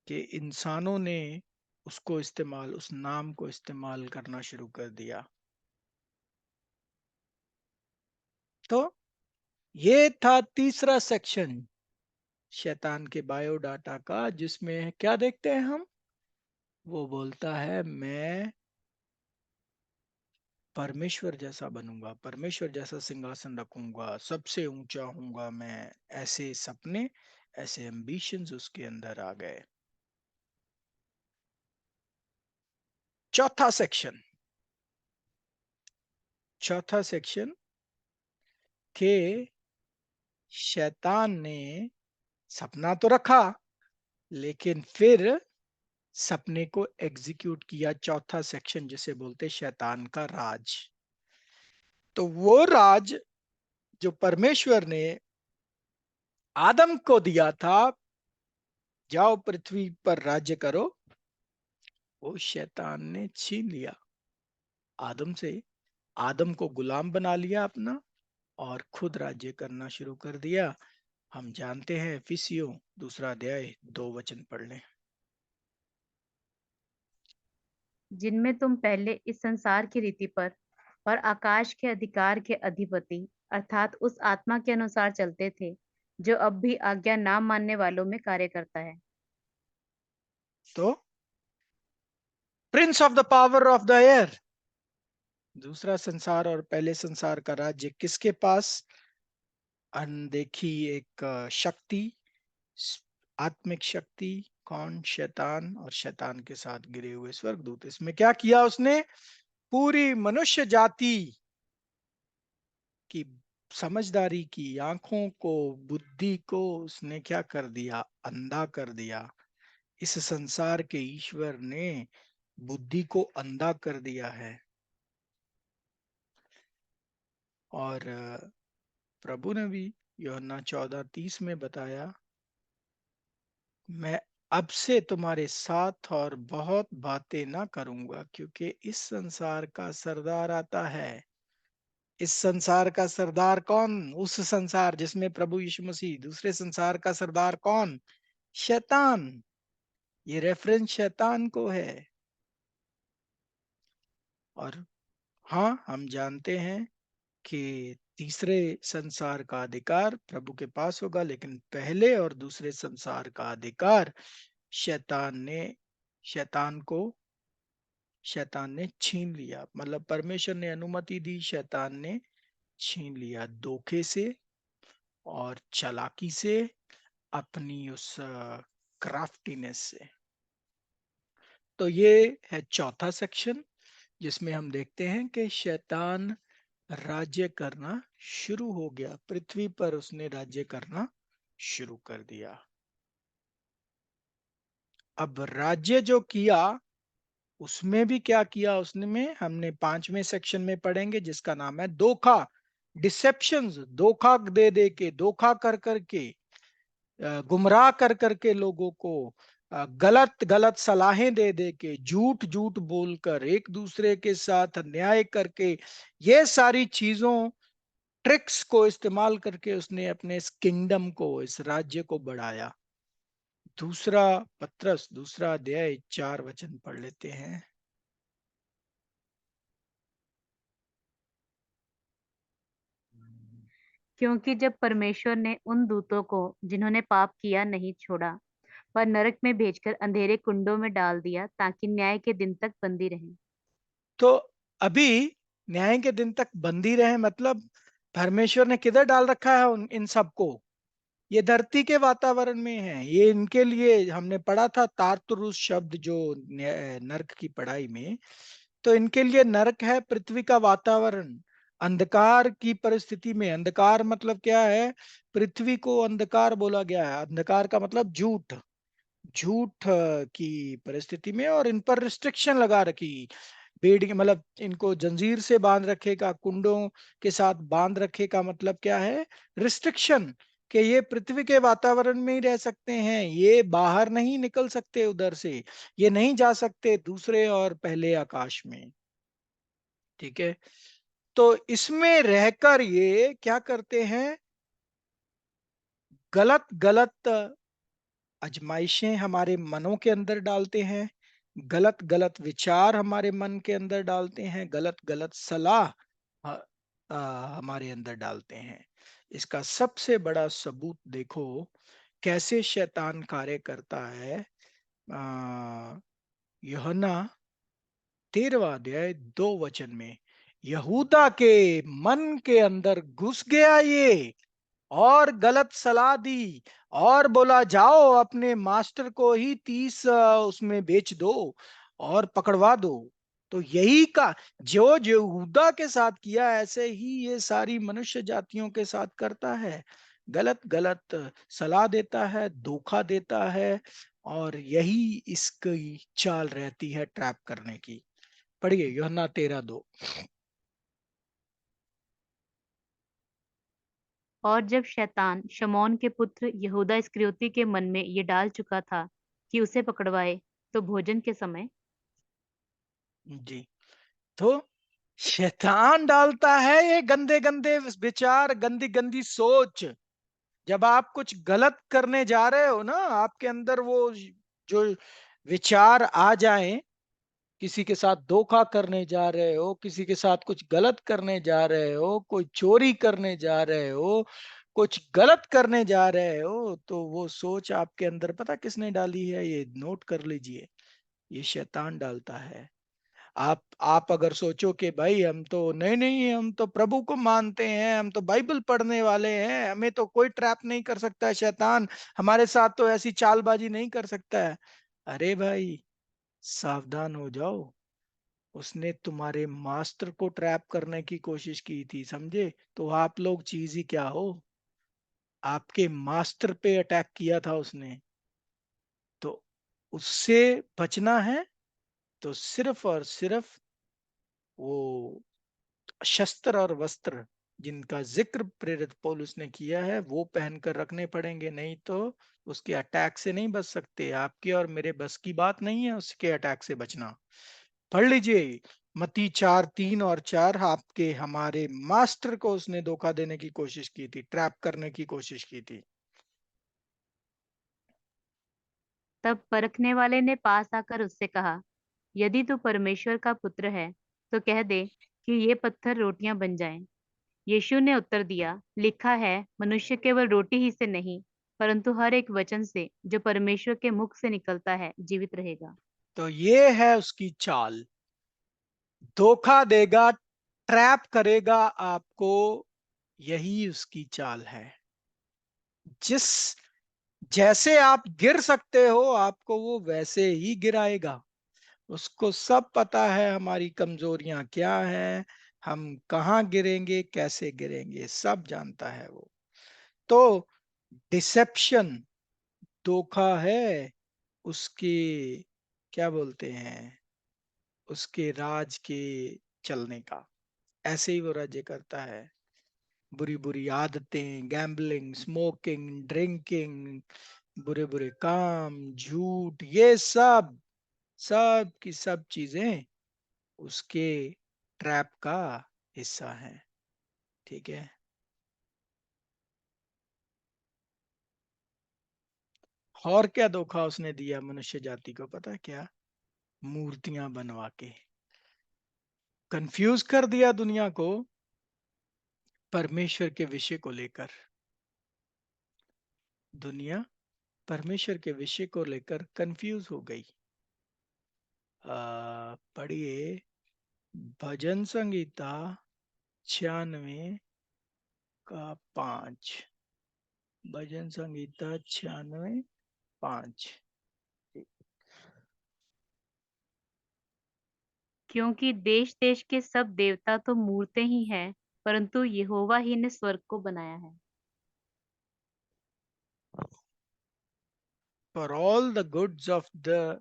कि इंसानों ने उसको इस्तेमाल, उस नाम को इस्तेमाल करना शुरू कर दिया। तो ये था तीसरा सेक्शन शैतान के बायोडाटा का, जिसमें क्या देखते हैं हम? वो बोलता है मैं परमेश्वर जैसा बनूंगा, परमेश्वर जैसा सिंहासन रखूंगा, सबसे ऊंचा हूंगा मैं। ऐसे सपने, ऐसे एम्बिशंस उसके अंदर आ गए। चौथा सेक्शन, चौथा सेक्शन के शैतान ने सपना तो रखा, लेकिन फिर सपने को एग्जीक्यूट किया। चौथा सेक्शन जिसे बोलते शैतान का राज। तो वो राज जो परमेश्वर ने आदम को दिया था, जाओ पृथ्वी पर राज्य करो, वो शैतान ने छीन लिया आदम से। आदम को गुलाम बना लिया अपना, और खुद राज्य करना शुरू कर दिया। हम जानते हैं, फिसियो दूसरा अध्याय 2 वचन पढ़ लें। जिनमें तुम पहले इस संसार की रीति पर और आकाश के अधिकार के अधिपति अर्थात उस आत्मा के अनुसार चलते थे जो अब भी आज्ञा ना मानने वालों में कार्य करता है। तो Prince of the power of the air, दूसरा संसार और पहले संसार का राज्य किसके पास? अनदेखी एक शक्ति, आत्मिक शक्ति। कौन? शैतान, और शैतान के साथ गिरे हुए स्वर्गदूत। इसमें क्या किया उसने? पूरी मनुष्य जाति की समझदारी की आंखों को, बुद्धि को उसने क्या कर दिया? अंधा कर दिया। इस संसार के ईश्वर ने बुद्धि को अंधा कर दिया है। और प्रभु ने भी यूहन्ना 14:30 में बताया, मैं अब से तुम्हारे साथ और बहुत बातें ना करूंगा, क्योंकि इस संसार का सरदार आता है। इस संसार का सरदार कौन? उस संसार जिसमें प्रभु यीशु मसीह। दूसरे संसार का सरदार कौन? शैतान। ये रेफरेंस शैतान को है। और हाँ, हम जानते हैं कि तीसरे संसार का अधिकार प्रभु के पास होगा, लेकिन पहले और दूसरे संसार का अधिकार शैतान ने शैतान को शैतान ने छीन लिया। मतलब परमेश्वर ने अनुमति दी, शैतान ने छीन लिया धोखे से और चालाकी से, अपनी उस क्राफ्टीनेस से। तो ये है चौथा सेक्शन, जिसमें हम देखते हैं कि शैतान राज्य करना शुरू हो गया पृथ्वी पर। उसने राज्य करना शुरू कर दिया। अब राज्य जो किया, उसमें भी क्या किया उसने में हमने पांचवें सेक्शन में पढ़ेंगे, जिसका नाम है धोखा, डिसेप्शंस। धोखा दे दे के, धोखा कर करके, गुमराह कर करके लोगों को, गलत गलत सलाहें दे दे के, झूठ झूठ बोलकर, एक दूसरे के साथ अन्याय करके, ये सारी चीजों, ट्रिक्स को इस्तेमाल करके उसने अपने इस किंगडम को, इस राज्य को बढ़ाया। दूसरा पत्रस दूसरा अध्याय 4 वचन पढ़ लेते हैं। क्योंकि जब परमेश्वर ने उन दूतों को जिन्होंने पाप किया नहीं छोड़ा, पर नरक में भेजकर अंधेरे कुंडों में डाल दिया ताकि न्याय के दिन तक बंदी रहें। तो अभी न्याय के दिन तक बंदी रहे, मतलब परमेश्वर ने किधर डाल रखा है इन सबको? ये धरती के वातावरण में है। ये इनके लिए हमने पढ़ा था तारतुरुस शब्द जो नर्क की पढ़ाई में। तो इनके लिए नरक है पृथ्वी का वातावरण। अंधकार की परिस्थिति में, अंधकार मतलब क्या है? पृथ्वी को अंधकार बोला गया है। अंधकार का मतलब झूठ। झूठ की परिस्थिति में, और इन पर रिस्ट्रिक्शन लगा रखी। बेड़ मतलब इनको जंजीर से बांध रखेगा, कुंडों के साथ बांध रखेगा। मतलब क्या है? रिस्ट्रिक्शन। कि ये पृथ्वी के वातावरण में ही रह सकते हैं, ये बाहर नहीं निकल सकते उधर से, ये नहीं जा सकते दूसरे और पहले आकाश में। ठीक है। तो इसमें रहकर ये क्या करते हैं? गलत गलत अजमाइशें हमारे मनों के अंदर डालते हैं, गलत गलत विचार हमारे मन के अंदर डालते हैं, गलत गलत सलाह अ, हमारे अंदर डालते हैं। इसका सबसे बड़ा सबूत देखो कैसे शैतान कार्य करता है। यूहन्ना 13वां अध्याय 2 वचन में, यहूदा के मन के अंदर घुस गया ये, और गलत सलाह दी, और बोला जाओ अपने मास्टर को ही 30 उसमें बेच दो और पकड़वा दो। तो यही का जो यहूदा के साथ किया, ऐसे ही ये सारी मनुष्य जातियों के साथ करता है। गलत गलत सलाह देता है, धोखा देता है, और यही इसकी चाल रहती है ट्रैप करने की। पढ़िए यूहन्ना 13:2। और जब शैतान शमौन के पुत्र यहूदा इस्करियोती के मन में ये डाल चुका था कि उसे पकड़वाए, तो भोजन के समय जी। तो शैतान डालता है ये गंदे गंदे विचार, गंदी गंदी सोच। जब आप कुछ गलत करने जा रहे हो ना, आपके अंदर वो जो विचार आ जाएं, किसी के साथ धोखा करने जा रहे हो, किसी के साथ कुछ गलत करने जा रहे हो, कोई चोरी करने जा रहे हो, कुछ गलत करने जा रहे हो, तो वो सोच आपके अंदर पता किसने डाली है? ये नोट कर लीजिए, ये शैतान डालता है। आप अगर सोचो कि भाई हम तो नहीं नहीं, हम तो प्रभु को मानते हैं, हम तो बाइबल पढ़ने वाले हैं, हमें तो कोई ट्रैप नहीं कर सकता है, शैतान हमारे साथ तो ऐसी चालबाजी नहीं कर सकता है। अरे भाई, सावधान हो जाओ। उसने तुम्हारे मास्टर को ट्रैप करने की कोशिश की थी, समझे? तो आप लोग चीज ही क्या हो? आपके मास्टर पे अटैक किया था उसने। तो उससे बचना है तो सिर्फ और सिर्फ वो शस्त्र और वस्त्र जिनका जिक्र प्रेरित पौलुस ने किया है वो पहनकर रखने पड़ेंगे, नहीं तो उसके अटैक से नहीं बच सकते। आपकी और मेरे बस की बात नहीं है उसके अटैक से बचना। पढ़ लीजिए मत्ती 4:3 और 4। आपके हमारे मास्टर को उसने धोखा देने की कोशिश की थी, ट्रैप करने की कोशिश की थी। तब परखने वाले ने पास आकर उससे कहा, यदि तू परमेश्वर का पुत्र है, तो कह दे कि ये पत्थर रोटियां बन जाएं। यीशु ने उत्तर दिया, लिखा है, मनुष्य केवल रोटी ही से नहीं, परंतु हर एक वचन से जो परमेश्वर के मुख से निकलता है जीवित रहेगा। तो ये है उसकी चाल। धोखा देगा, ट्रैप करेगा आपको, यही उसकी चाल है। जिस जैसे आप गिर सकते हो आपको वो वैसे ही गिराएगा। उसको सब पता है हमारी कमजोरियां क्या है, हम कहाँ गिरेंगे, कैसे गिरेंगे, सब जानता है वो। तो डिसेप्शन, धोखा है उसके, क्या बोलते हैं, उसके राज के चलने का। ऐसे ही वो राज्य करता है। बुरी बुरी आदतें, गैम्बलिंग, स्मोकिंग, ड्रिंकिंग, बुरे बुरे काम, झूठ, ये सब सब की सब चीजें उसके ट्रैप का हिस्सा है। ठीक है। और क्या धोखा उसने दिया मनुष्य जाति को, पता है क्या? मूर्तियां बनवा के कंफ्यूज कर दिया दुनिया को। परमेश्वर के विषय को लेकर, दुनिया परमेश्वर के विषय को लेकर कंफ्यूज हो गई। पढ़िए भजन संगीता 96 का 5। भजन संगीता 96:5। क्योंकि देश-देश के सब देवता तो मूरतें ही हैं, परंतु यहोवा ही ने स्वर्ग को बनाया है। For all the gods of the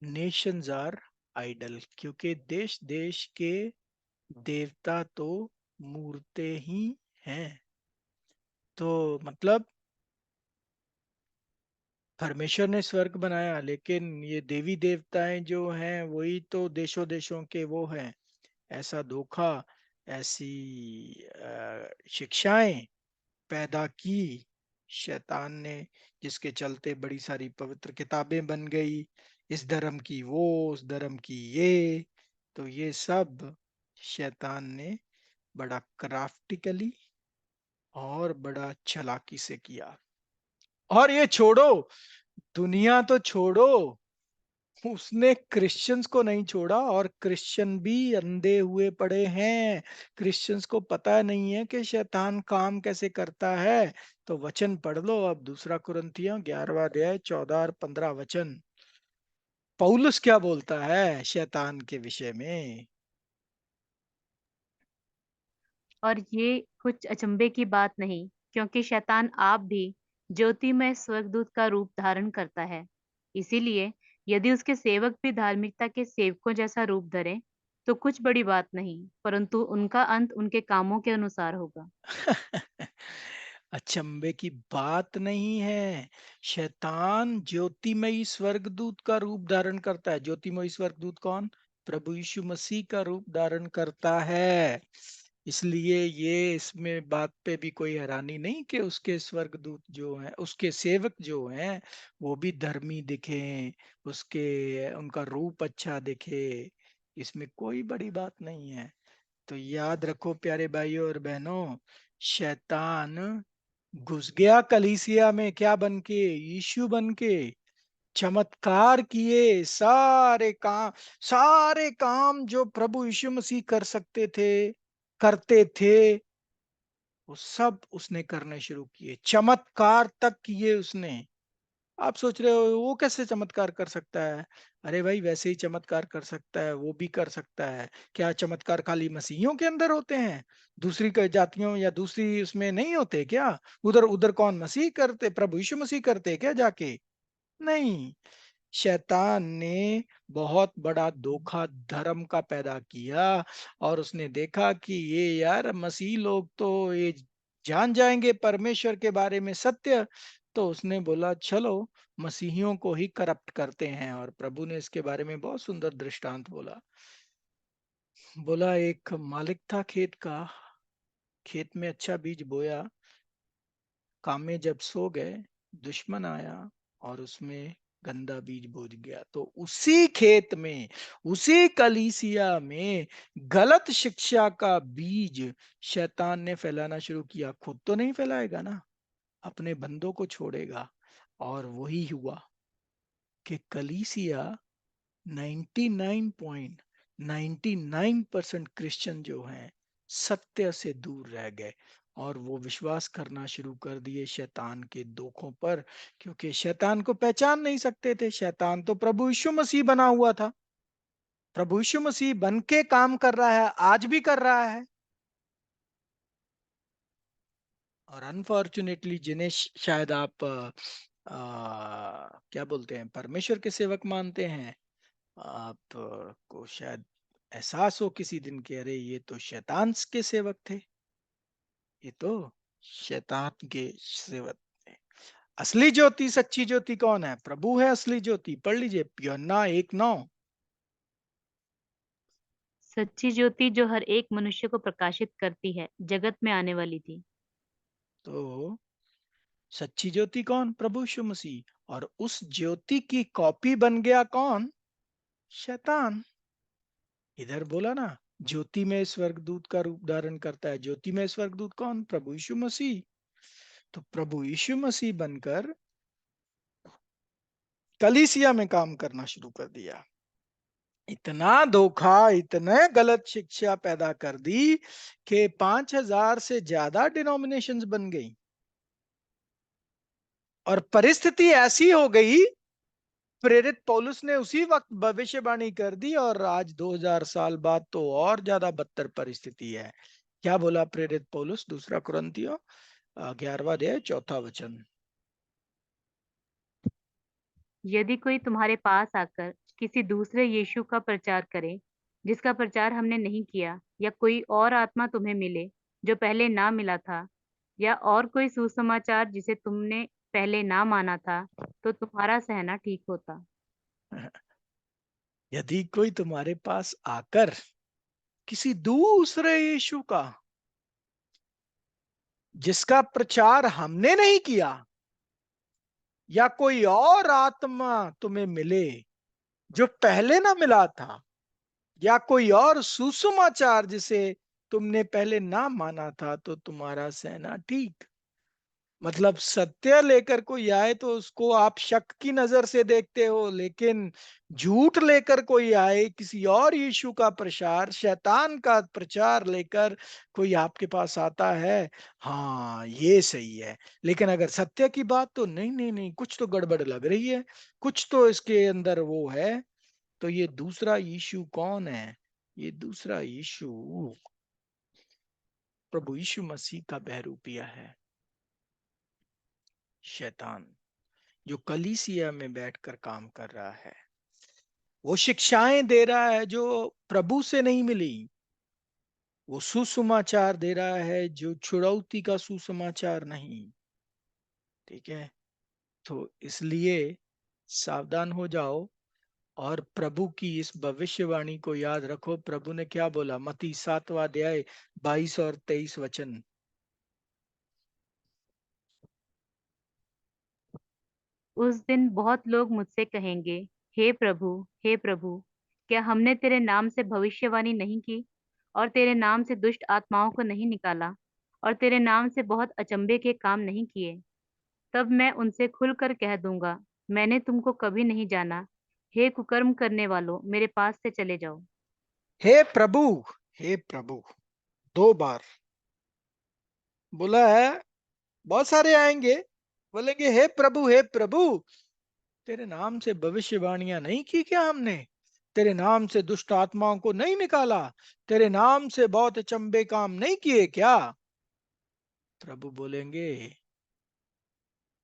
nations are idol, क्योंकि देश देश के देवता तो मूर्तें ही हैं। तो मतलब परमेश्वर ने स्वर्ग बनाया, लेकिन ये देवी देवताएं जो हैं वही तो देशों देशों के वो हैं। ऐसा धोखा, ऐसी शिक्षाएं पैदा की शैतान ने, जिसके चलते बड़ी सारी पवित्र किताबें बन गई। इस धर्म की वो, उस धर्म की ये। तो ये सब शैतान ने बड़ा क्राफ्टिकली और बड़ा चालाकी से किया। और ये छोड़ो, दुनिया तो छोड़ो, उसने क्रिश्चियंस को नहीं छोड़ा, और क्रिश्चियन भी अंधे हुए पड़े हैं। क्रिश्चियंस को पता नहीं है कि शैतान काम कैसे करता है। तो वचन पढ़ लो अब, दूसरा कुरिन्थियों 11वां अध्याय 14 और 15 वचन। पौलुस क्या बोलता है शैतान के विषय में। और ये कुछ अचंभे की बात नहीं, क्योंकि शैतान आप भी ज्योतिमय स्वर्गदूत का रूप धारण करता है। इसीलिए यदि उसके सेवक भी धार्मिकता के सेवकों जैसा रूप धरें, तो कुछ बड़ी बात नहीं, परंतु उनका अंत उनके कामों के अनुसार होगा। अचंभे की बात नहीं है। शैतान ज्योतिमयी स्वर्गदूत का रूप धारण करता है। ज्योतिमयी स्वर्गदूत कौन? प्रभु यीशु मसीह का रूप धारण करता है। इसलिए ये इसमें बात पे भी कोई हैरानी नहीं कि उसके स्वर्गदूत जो हैं, उसके सेवक जो हैं, वो भी धर्मी दिखे, उसके उनका रूप अच्छा दिखे। इसमें कोई बड़ी बात नहीं है। तो याद रखो प्यारे भाइयों और बहनों, शैतान घुस गया कलीसिया में क्या बन के? यीशु बन के। चमत्कार किए, सारे काम जो प्रभु यीशु मसीह कर सकते थे, करते थे, वो सब उसने करने शुरू किए। चमत्कार तक किए उसने। आप सोच रहे हो वो कैसे चमत्कार कर सकता है? अरे भाई, वैसे ही चमत्कार कर सकता है, वो भी कर सकता है। क्या चमत्कार खाली मसीहियों के अंदर होते हैं? दूसरी जातियों या दूसरी उसमें नहीं होते क्या? उधर उधर कौन मसीह करते? प्रभु यीशु मसीह करते क्या जाके? नहीं। शैतान ने बहुत बड़ा धोखा धर्म का पैदा किया, और उसने देखा कि ये यार मसीह लोग तो ये जान जाएंगे परमेश्वर के बारे में सत्य। तो उसने बोला चलो मसीहियों को ही करप्ट करते हैं। और प्रभु ने इसके बारे में बहुत सुंदर दृष्टांत बोला। बोला एक मालिक था खेत का, खेत में अच्छा बीज बोया, काम में जब सो गए, दुश्मन आया और उसमें गंदा बीज बोच गया। तो उसी खेत में, उसी कलीसिया में गलत शिक्षा का बीज शैतान ने फैलाना शुरू किया। खुद तो नहीं फैलाएगा ना, अपने बंदों को छोड़ेगा। और वही हुआ कि कलीसिया 99.99% क्रिश्चियन जो हैं सत्य से दूर रह गए, और वो विश्वास करना शुरू कर दिए शैतान के धोखों पर। क्योंकि शैतान को पहचान नहीं सकते थे। शैतान तो प्रभु यीशु मसीह बना हुआ था, प्रभु यीशु मसीह बन के काम कर रहा है, आज भी कर रहा है। और अनफॉर्चुनेटली जिन्हें शायद आप क्या बोलते हैं, परमेश्वर के सेवक मानते हैं, आप को शायद एहसास हो किसी दिन के, अरे ये तो शैतान के सेवक थे, ये तो शैतान के सेवक थे। असली ज्योति, सच्ची ज्योति कौन है? प्रभु है असली ज्योति। पढ़ लीजिए यूहन्ना 1:9। सच्ची ज्योति जो हर एक मनुष्य को प्रकाशित करती है, जगत में आने वाली थी। तो सच्ची ज्योति कौन? प्रभु यीशु मसीह। और उस ज्योति की कॉपी बन गया कौन? शैतान। इधर बोला ना, ज्योतिमय स्वर्गदूत का रूप धारण करता है। ज्योतिमय स्वर्गदूत कौन? प्रभु यीशु मसीह। तो प्रभु यीशु मसीह बनकर कलीसिया में काम करना शुरू कर दिया। इतना धोखा, इतने गलत शिक्षा पैदा कर दी कि 5,000 से ज्यादा डिनोमिनेशंस बन गई। और परिस्थिति ऐसी हो गई, प्रेरित पौलुस ने उसी वक्त भविष्यवाणी कर दी, और आज 2000 साल बाद तो और ज्यादा बदतर परिस्थिति है। क्या बोला प्रेरित पौलुस? दूसरा कुरिन्थियों 11वां अध्याय 4वां वचन। यदि कोई तुम्हारे पास आकर किसी दूसरे यीशु का प्रचार करे जिसका प्रचार हमने नहीं किया, या कोई और आत्मा तुम्हें मिले जो पहले ना मिला था, या और कोई सुसमाचार जिसे तुमने पहले ना माना था, तो तुम्हारा सहना ठीक होता। यदि कोई तुम्हारे पास आकर किसी दूसरे यीशु का, जिसका प्रचार हमने नहीं किया, या कोई और आत्मा तुम्हें मिले जो पहले ना मिला था, या कोई और सुसमाचार जिसे तुमने पहले ना माना था, तो तुम्हारा सहना ठीक। मतलब सत्य लेकर कोई आए तो उसको आप शक की नजर से देखते हो, लेकिन झूठ लेकर कोई आए, किसी और यीशु का प्रचार, शैतान का प्रचार लेकर कोई आपके पास आता है, हाँ ये सही है। लेकिन अगर सत्य की बात, तो नहीं नहीं नहीं, कुछ तो गड़बड़ लग रही है, कुछ तो इसके अंदर वो है। तो ये दूसरा यीशु कौन है? ये दूसरा यीशु प्रभु यीशु मसीह का बहरूपिया है, शैतान, जो कलीसिया में बैठकर काम कर रहा है। वो शिक्षाएं दे रहा है जो प्रभु से नहीं मिली। वो सुसमाचार दे रहा है जो छुड़ौती का सुसमाचार नहीं। ठीक है? तो इसलिए सावधान हो जाओ, और प्रभु की इस भविष्यवाणी को याद रखो। प्रभु ने क्या बोला? मत्ती 7वां अध्याय 22 और 23 वचन। उस दिन बहुत लोग मुझसे कहेंगे, हे प्रभु, क्या हमने तेरे नाम से भविष्यवाणी नहीं की, और तेरे नाम से दुष्ट आत्माओं को नहीं निकाला, और तेरे नाम से बहुत अचंभे के काम नहीं किए? तब मैं उनसे खुलकर कह दूंगा, मैंने तुमको कभी नहीं जाना। हे कुकर्म करने वालों, मेरे पास से चले जाओ। हे प्रभु, हे प्रभु, 2 बार बोला है। बहुत सारे आएंगे, बोलेंगे हे प्रभु, हे प्रभु, तेरे नाम से भविष्यवाणियां नहीं की क्या हमने? तेरे नाम से दुष्ट आत्माओं को नहीं निकाला? तेरे नाम से बहुत अचंभे काम नहीं किए क्या? प्रभु बोलेंगे,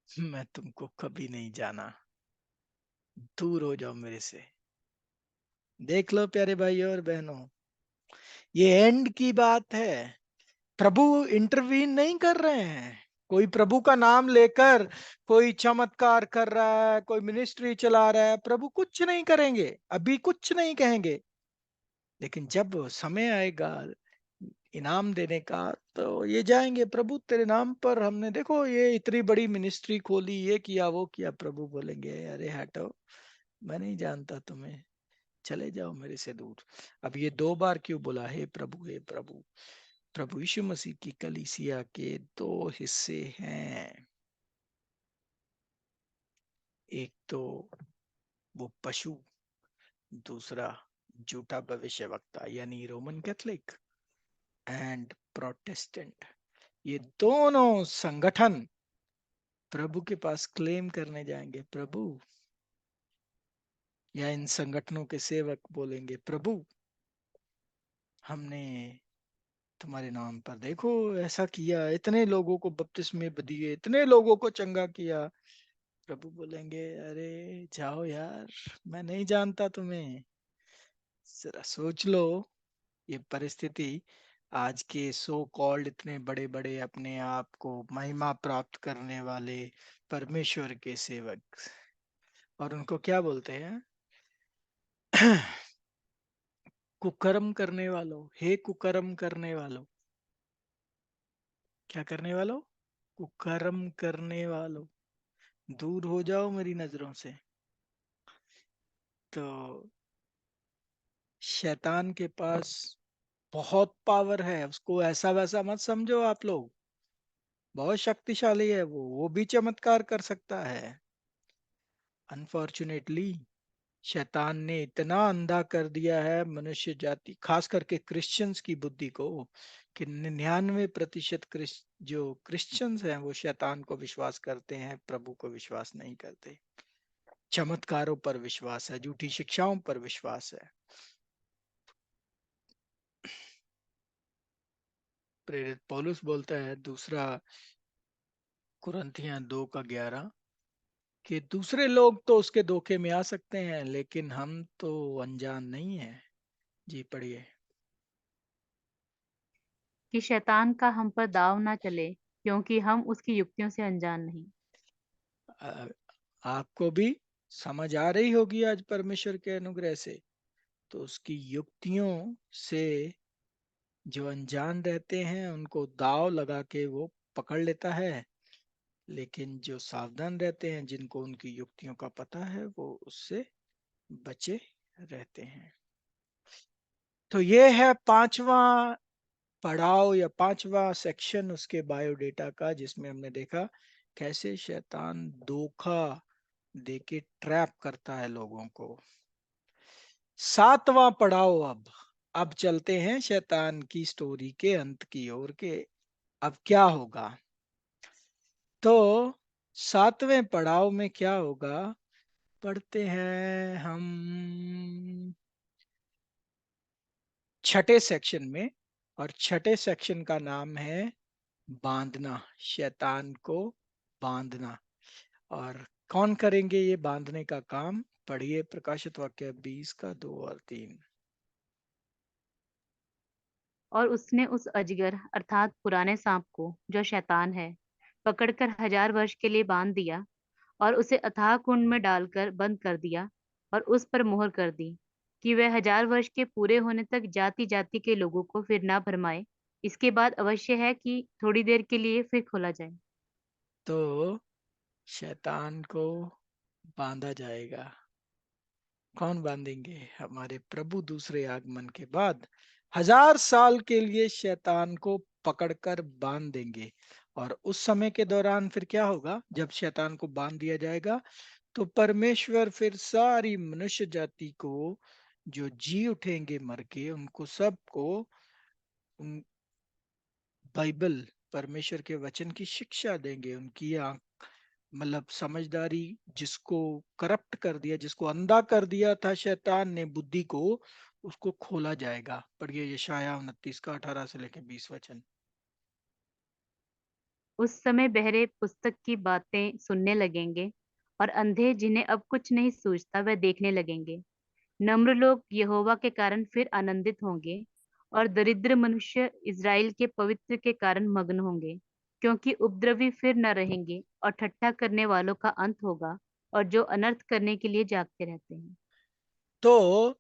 मैं तुमको कभी नहीं जाना, दूर हो जाओ मेरे से। देख लो प्यारे भाइयों और बहनों, ये एंड की बात है। प्रभु इंटरवीन नहीं कर रहे हैं। कोई प्रभु का नाम लेकर कोई चमत्कार कर रहा है, कोई मिनिस्ट्री चला रहा है, प्रभु कुछ नहीं करेंगे, अभी कुछ नहीं कहेंगे। लेकिन जब समय आएगा इनाम देने का, तो ये जाएंगे, प्रभु तेरे नाम पर हमने देखो ये इतनी बड़ी मिनिस्ट्री खोली, ये किया वो किया। प्रभु बोलेंगे, अरे हटो, मैं नहीं जानता तुम्हें, चले जाओ मेरे से दूर। अब ये 2 बार क्यों बोला हे प्रभु, हे प्रभु? प्रभु यीशु मसीह की कलीसिया के 2 हिस्से हैं। एक तो वो पशु, दूसरा झूठा भविष्यवक्ता, यानी रोमन कैथोलिक एंड प्रोटेस्टेंट। ये दोनों संगठन प्रभु के पास क्लेम करने जाएंगे, प्रभु, या इन संगठनों के सेवक बोलेंगे, प्रभु हमने तुम्हारे नाम पर देखो ऐसा किया, इतने लोगों को बपतिस्मे दिए, इतने लोगों को चंगा किया। प्रभु बोलेंगे, अरे जाओ यार, मैं नहीं जानता तुम्हें। जरा सोच लो ये परिस्थिति। आज के सो कॉल्ड इतने बड़े बड़े अपने आप को महिमा प्राप्त करने वाले परमेश्वर के सेवक, और उनको क्या बोलते हैं? कुकर्म करने वालों, हे कुकर्म करने वालों। क्या करने वालों? कुकर्म करने वालों, दूर हो जाओ मेरी नजरों से। तो शैतान के पास बहुत पावर है, उसको ऐसा वैसा मत समझो आप लोग। बहुत शक्तिशाली है वो भी चमत्कार कर सकता है। अनफॉर्चुनेटली शैतान ने इतना अंधा कर दिया है मनुष्य जाति, खास करके क्रिश्चियंस की बुद्धि को, कि 99% जो क्रिश्चियंस हैं वो शैतान को विश्वास करते हैं, प्रभु को विश्वास नहीं करते। चमत्कारों पर विश्वास है, झूठी शिक्षाओं पर विश्वास है। प्रेरित पौलुस बोलता है दूसरा कुरिन्थियों 2 का 11, कि दूसरे लोग तो उसके धोखे में आ सकते हैं लेकिन हम तो अनजान नहीं है। जी पढ़िए। कि शैतान का हम पर दाव ना चले, क्योंकि हम उसकी युक्तियों से अनजान नहीं। अ, आपको भी समझ आ रही होगी आज परमेश्वर के अनुग्रह से। तो उसकी युक्तियों से जो अनजान रहते हैं उनको दाव लगा के वो पकड़ लेता है, लेकिन जो सावधान रहते हैं, जिनको उनकी युक्तियों का पता है, वो उससे बचे रहते हैं। तो ये है पांचवा पड़ाव या पांचवा सेक्शन उसके बायोडेटा का, जिसमें हमने देखा कैसे शैतान धोखा देके ट्रैप करता है लोगों को। सातवां पड़ाव अब चलते हैं शैतान की स्टोरी के अंत की ओर के। अब क्या होगा? तो सातवें पड़ाव में क्या होगा, पढ़ते हैं हम छठे सेक्शन में। और छठे सेक्शन का नाम है बांधना, शैतान को बांधना। और कौन करेंगे ये बांधने का काम? पढ़िए प्रकाशित वाक्य 20 का 2 और 3। और उसने उस अजगर अर्थात पुराने सांप को, जो शैतान है, पकड़कर 1000 वर्ष के लिए बांध दिया और उसे अथाह कुंड में डालकर बंद कर दिया और उस पर मोहर कर दी, कि वह 1000 वर्ष के पूरे होने तक जाति जाति के लोगों को फिर ना भरमाए। इसके बाद अवश्य है कि थोड़ी देर के लिए फिर खोला जाए। तो शैतान को बांधा जाएगा। कौन बांधेंगे? हमारे प्रभु दूसरे आगमन के बाद 1000 साल के लिए शैतान को पकड़कर बांध देंगे। और उस समय के दौरान फिर क्या होगा? जब शैतान को बांध दिया जाएगा तो परमेश्वर फिर सारी मनुष्य जाति को, जो जी उठेंगे मर के, उनको सबको उन बाइबल, परमेश्वर के वचन की शिक्षा देंगे। उनकी आंख, मतलब समझदारी, जिसको करप्ट कर दिया, जिसको अंधा कर दिया था शैतान ने बुद्धि को, उसको खोला जाएगा। पढ़िए यशाया 29 का 18 से लेकर 20 वचन। उस समय बहरे पुस्तक की बातें सुनने लगेंगे और अंधे, जिन्हें अब कुछ नहीं सूझता, वह देखने लगेंगे। नम्र लोग यहोवा के कारण फिर आनंदित होंगे और दरिद्र मनुष्य इज़राइल के पवित्र के कारण मग्न होंगे, क्योंकि उपद्रवी फिर न रहेंगे और ठट्ठा करने वालों का अंत होगा, और जो अनर्थ करने के लिए जागते रहते हैं। तो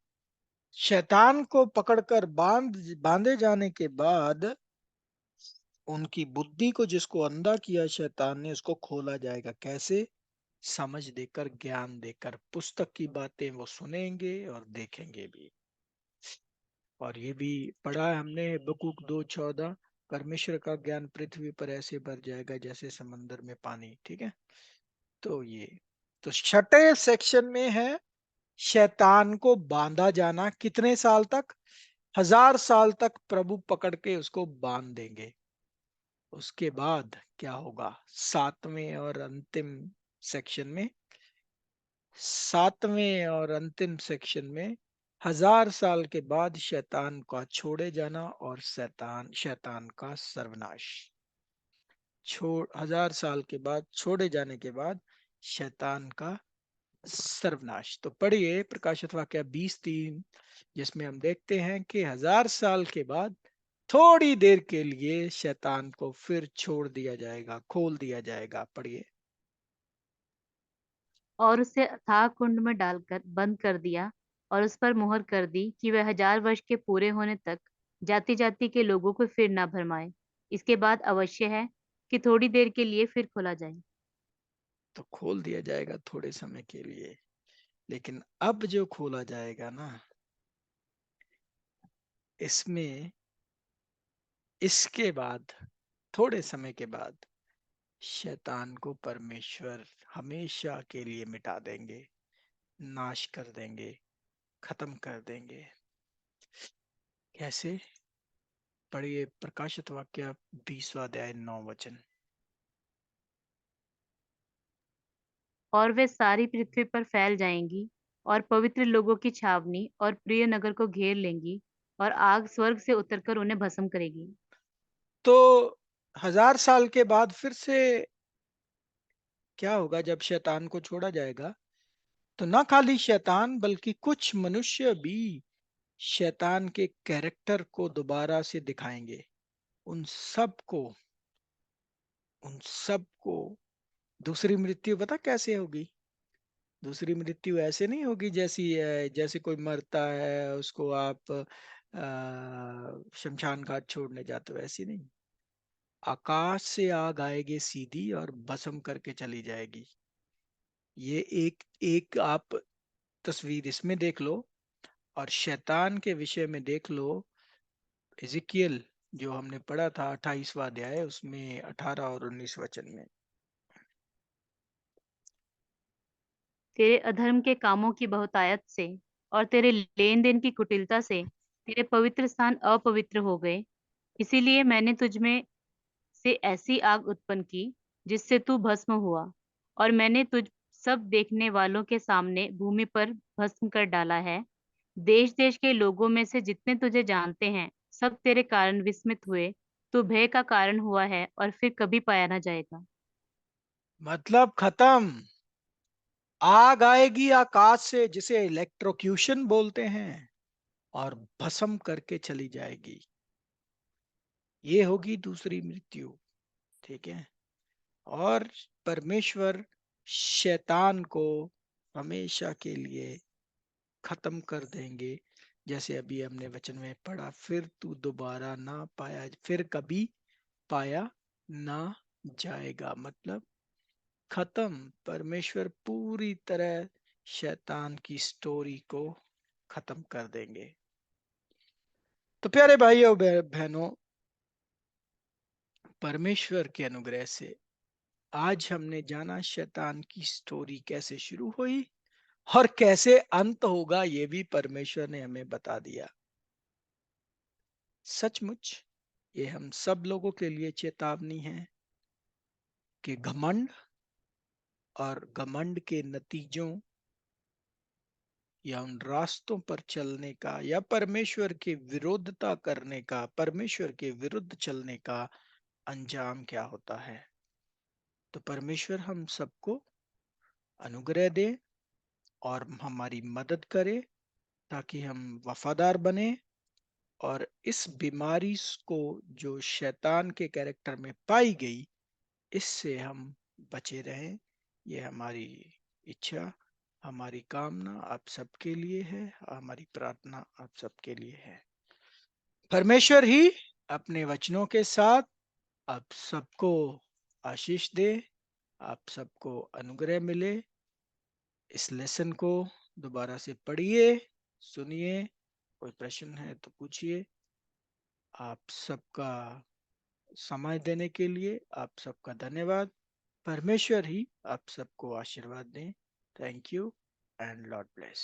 शैतान को पकड़कर बांधे जाने के बाद उनकी बुद्धि को, जिसको अंधा किया शैतान ने, उसको खोला जाएगा। कैसे? समझ देकर, ज्ञान देकर, पुस्तक की बातें वो सुनेंगे और देखेंगे भी। और ये भी पढ़ा है हमने हबक्कूक 2:14, परमेश्वर का ज्ञान पृथ्वी पर ऐसे भर जाएगा जैसे समंदर में पानी। ठीक है। तो ये, तो छठे सेक्शन में है शैतान को बांधा जाना। कितने साल तक? 1000 साल तक प्रभु पकड़ के उसको बांध देंगे। उसके बाद क्या होगा? सातवें और अंतिम सेक्शन में, सातवें और अंतिम सेक्शन में 1000 साल के बाद शैतान का छोड़े जाना और शैतान का सर्वनाश। 1000 साल के बाद, छोड़े जाने के बाद शैतान का सर्वनाश। तो पढ़िए प्रकाशित वाक्य 20:3, जिसमें हम देखते हैं कि 1000 साल के बाद थोड़ी देर के लिए शैतान को फिर छोड़ दिया जाएगा, खोल दिया जाएगा। पढ़िए। और उसे अथाह कुंड में डालकर बंद कर दिया और उस पर मोहर कर दी, कि वह 1000 वर्ष के पूरे होने तक जाति जाति के लोगों को फिर ना भरमाए। इसके बाद अवश्य है कि थोड़ी देर के लिए फिर खोला जाए। तो खोल दिया जाएगा थोड़े समय के लिए, लेकिन अब जो खोला जाएगा ना, इसमें इसके बाद थोड़े समय के बाद शैतान को परमेश्वर हमेशा के लिए मिटा देंगे, नाश कर देंगे, खत्म कर देंगे। कैसे? पढ़िए प्रकाशित वाक्य 20वां अध्याय 9 वचन। और वे सारी पृथ्वी पर फैल जाएंगी और पवित्र लोगों की छावनी और प्रिय नगर को घेर लेंगी और आग स्वर्ग से उतरकर उन्हें भस्म करेगी। तो 1000 साल के बाद फिर से क्या होगा जब शैतान को छोड़ा जाएगा? तो ना खाली शैतान बल्कि कुछ मनुष्य भी शैतान के कैरेक्टर को दोबारा से दिखाएंगे। उन सबको उन सबको दूसरी मृत्यु पता कैसे होगी? दूसरी मृत्यु ऐसे नहीं होगी जैसी जैसे कोई मरता है उसको आप शमशान घाट छोड़ने जाते हो, ऐसी नहीं। आकाश से आग आएगी सीधी और भस्म करके चली जाएगी। ये एक एक आप तस्वीर इसमें देख लो और शैतान के विषय में देख लो। इजिकियल जो हमने पढ़ा था 28वां अध्याय, उसमें 18 और 19 वचन में। तेरे अधर्म के कामों की बहुतायत से और तेरे लेन देन की कुटिलता से तेरे पवित्र स्थान अपवित्र हो गए। इसीलिए मैंने तुझ में से ऐसी आग उत्पन्न की जिससे तू भस्म हुआ, और मैंने तुझ सब देखने वालों के सामने भूमि पर भस्म कर डाला है। देश देश के लोगों में से जितने तुझे जानते हैं सब तेरे कारण विस्मित हुए। तू भय का कारण हुआ है और फिर कभी पाया न जाएगा। मतलब खत्म। आग आएगी आकाश से जिसे इलेक्ट्रोक्यूशन बोलते हैं और भस्म करके चली जाएगी। ये होगी दूसरी मृत्यु। ठीक है। और परमेश्वर शैतान को हमेशा के लिए खत्म कर देंगे। जैसे अभी हमने वचन में पढ़ा, फिर तू दोबारा ना पाया, फिर कभी पाया ना जाएगा। मतलब खत्म। परमेश्वर पूरी तरह शैतान की स्टोरी को खत्म कर देंगे। तो प्यारे भाइयों बहनों, परमेश्वर के अनुग्रह से आज हमने जाना शैतान की स्टोरी कैसे शुरू हुई और कैसे अंत होगा, ये भी परमेश्वर ने हमें बता दिया। सचमुच ये हम सब लोगों के लिए चेतावनी है कि घमंड और घमंड के नतीजों या उन रास्तों पर चलने का या परमेश्वर के विरोधता करने का, परमेश्वर के विरुद्ध चलने का अंजाम क्या होता है। तो परमेश्वर हम सबको अनुग्रह दे और हमारी मदद करे ताकि हम वफादार बने और इस बीमारी को जो शैतान के कैरेक्टर में पाई गई, इससे हम बचे रहें। ये हमारी इच्छा, हमारी कामना आप सबके लिए है, हमारी प्रार्थना आप सबके लिए है। परमेश्वर ही अपने वचनों के साथ आप सबको आशीष दे, आप सबको अनुग्रह मिले। इस लेसन को दोबारा से पढ़िए, सुनिए। कोई प्रश्न है तो पूछिए। आप सबका समय देने के लिए आप सबका धन्यवाद। परमेश्वर ही आप सबको आशीर्वाद दें। Thank you and Lord bless.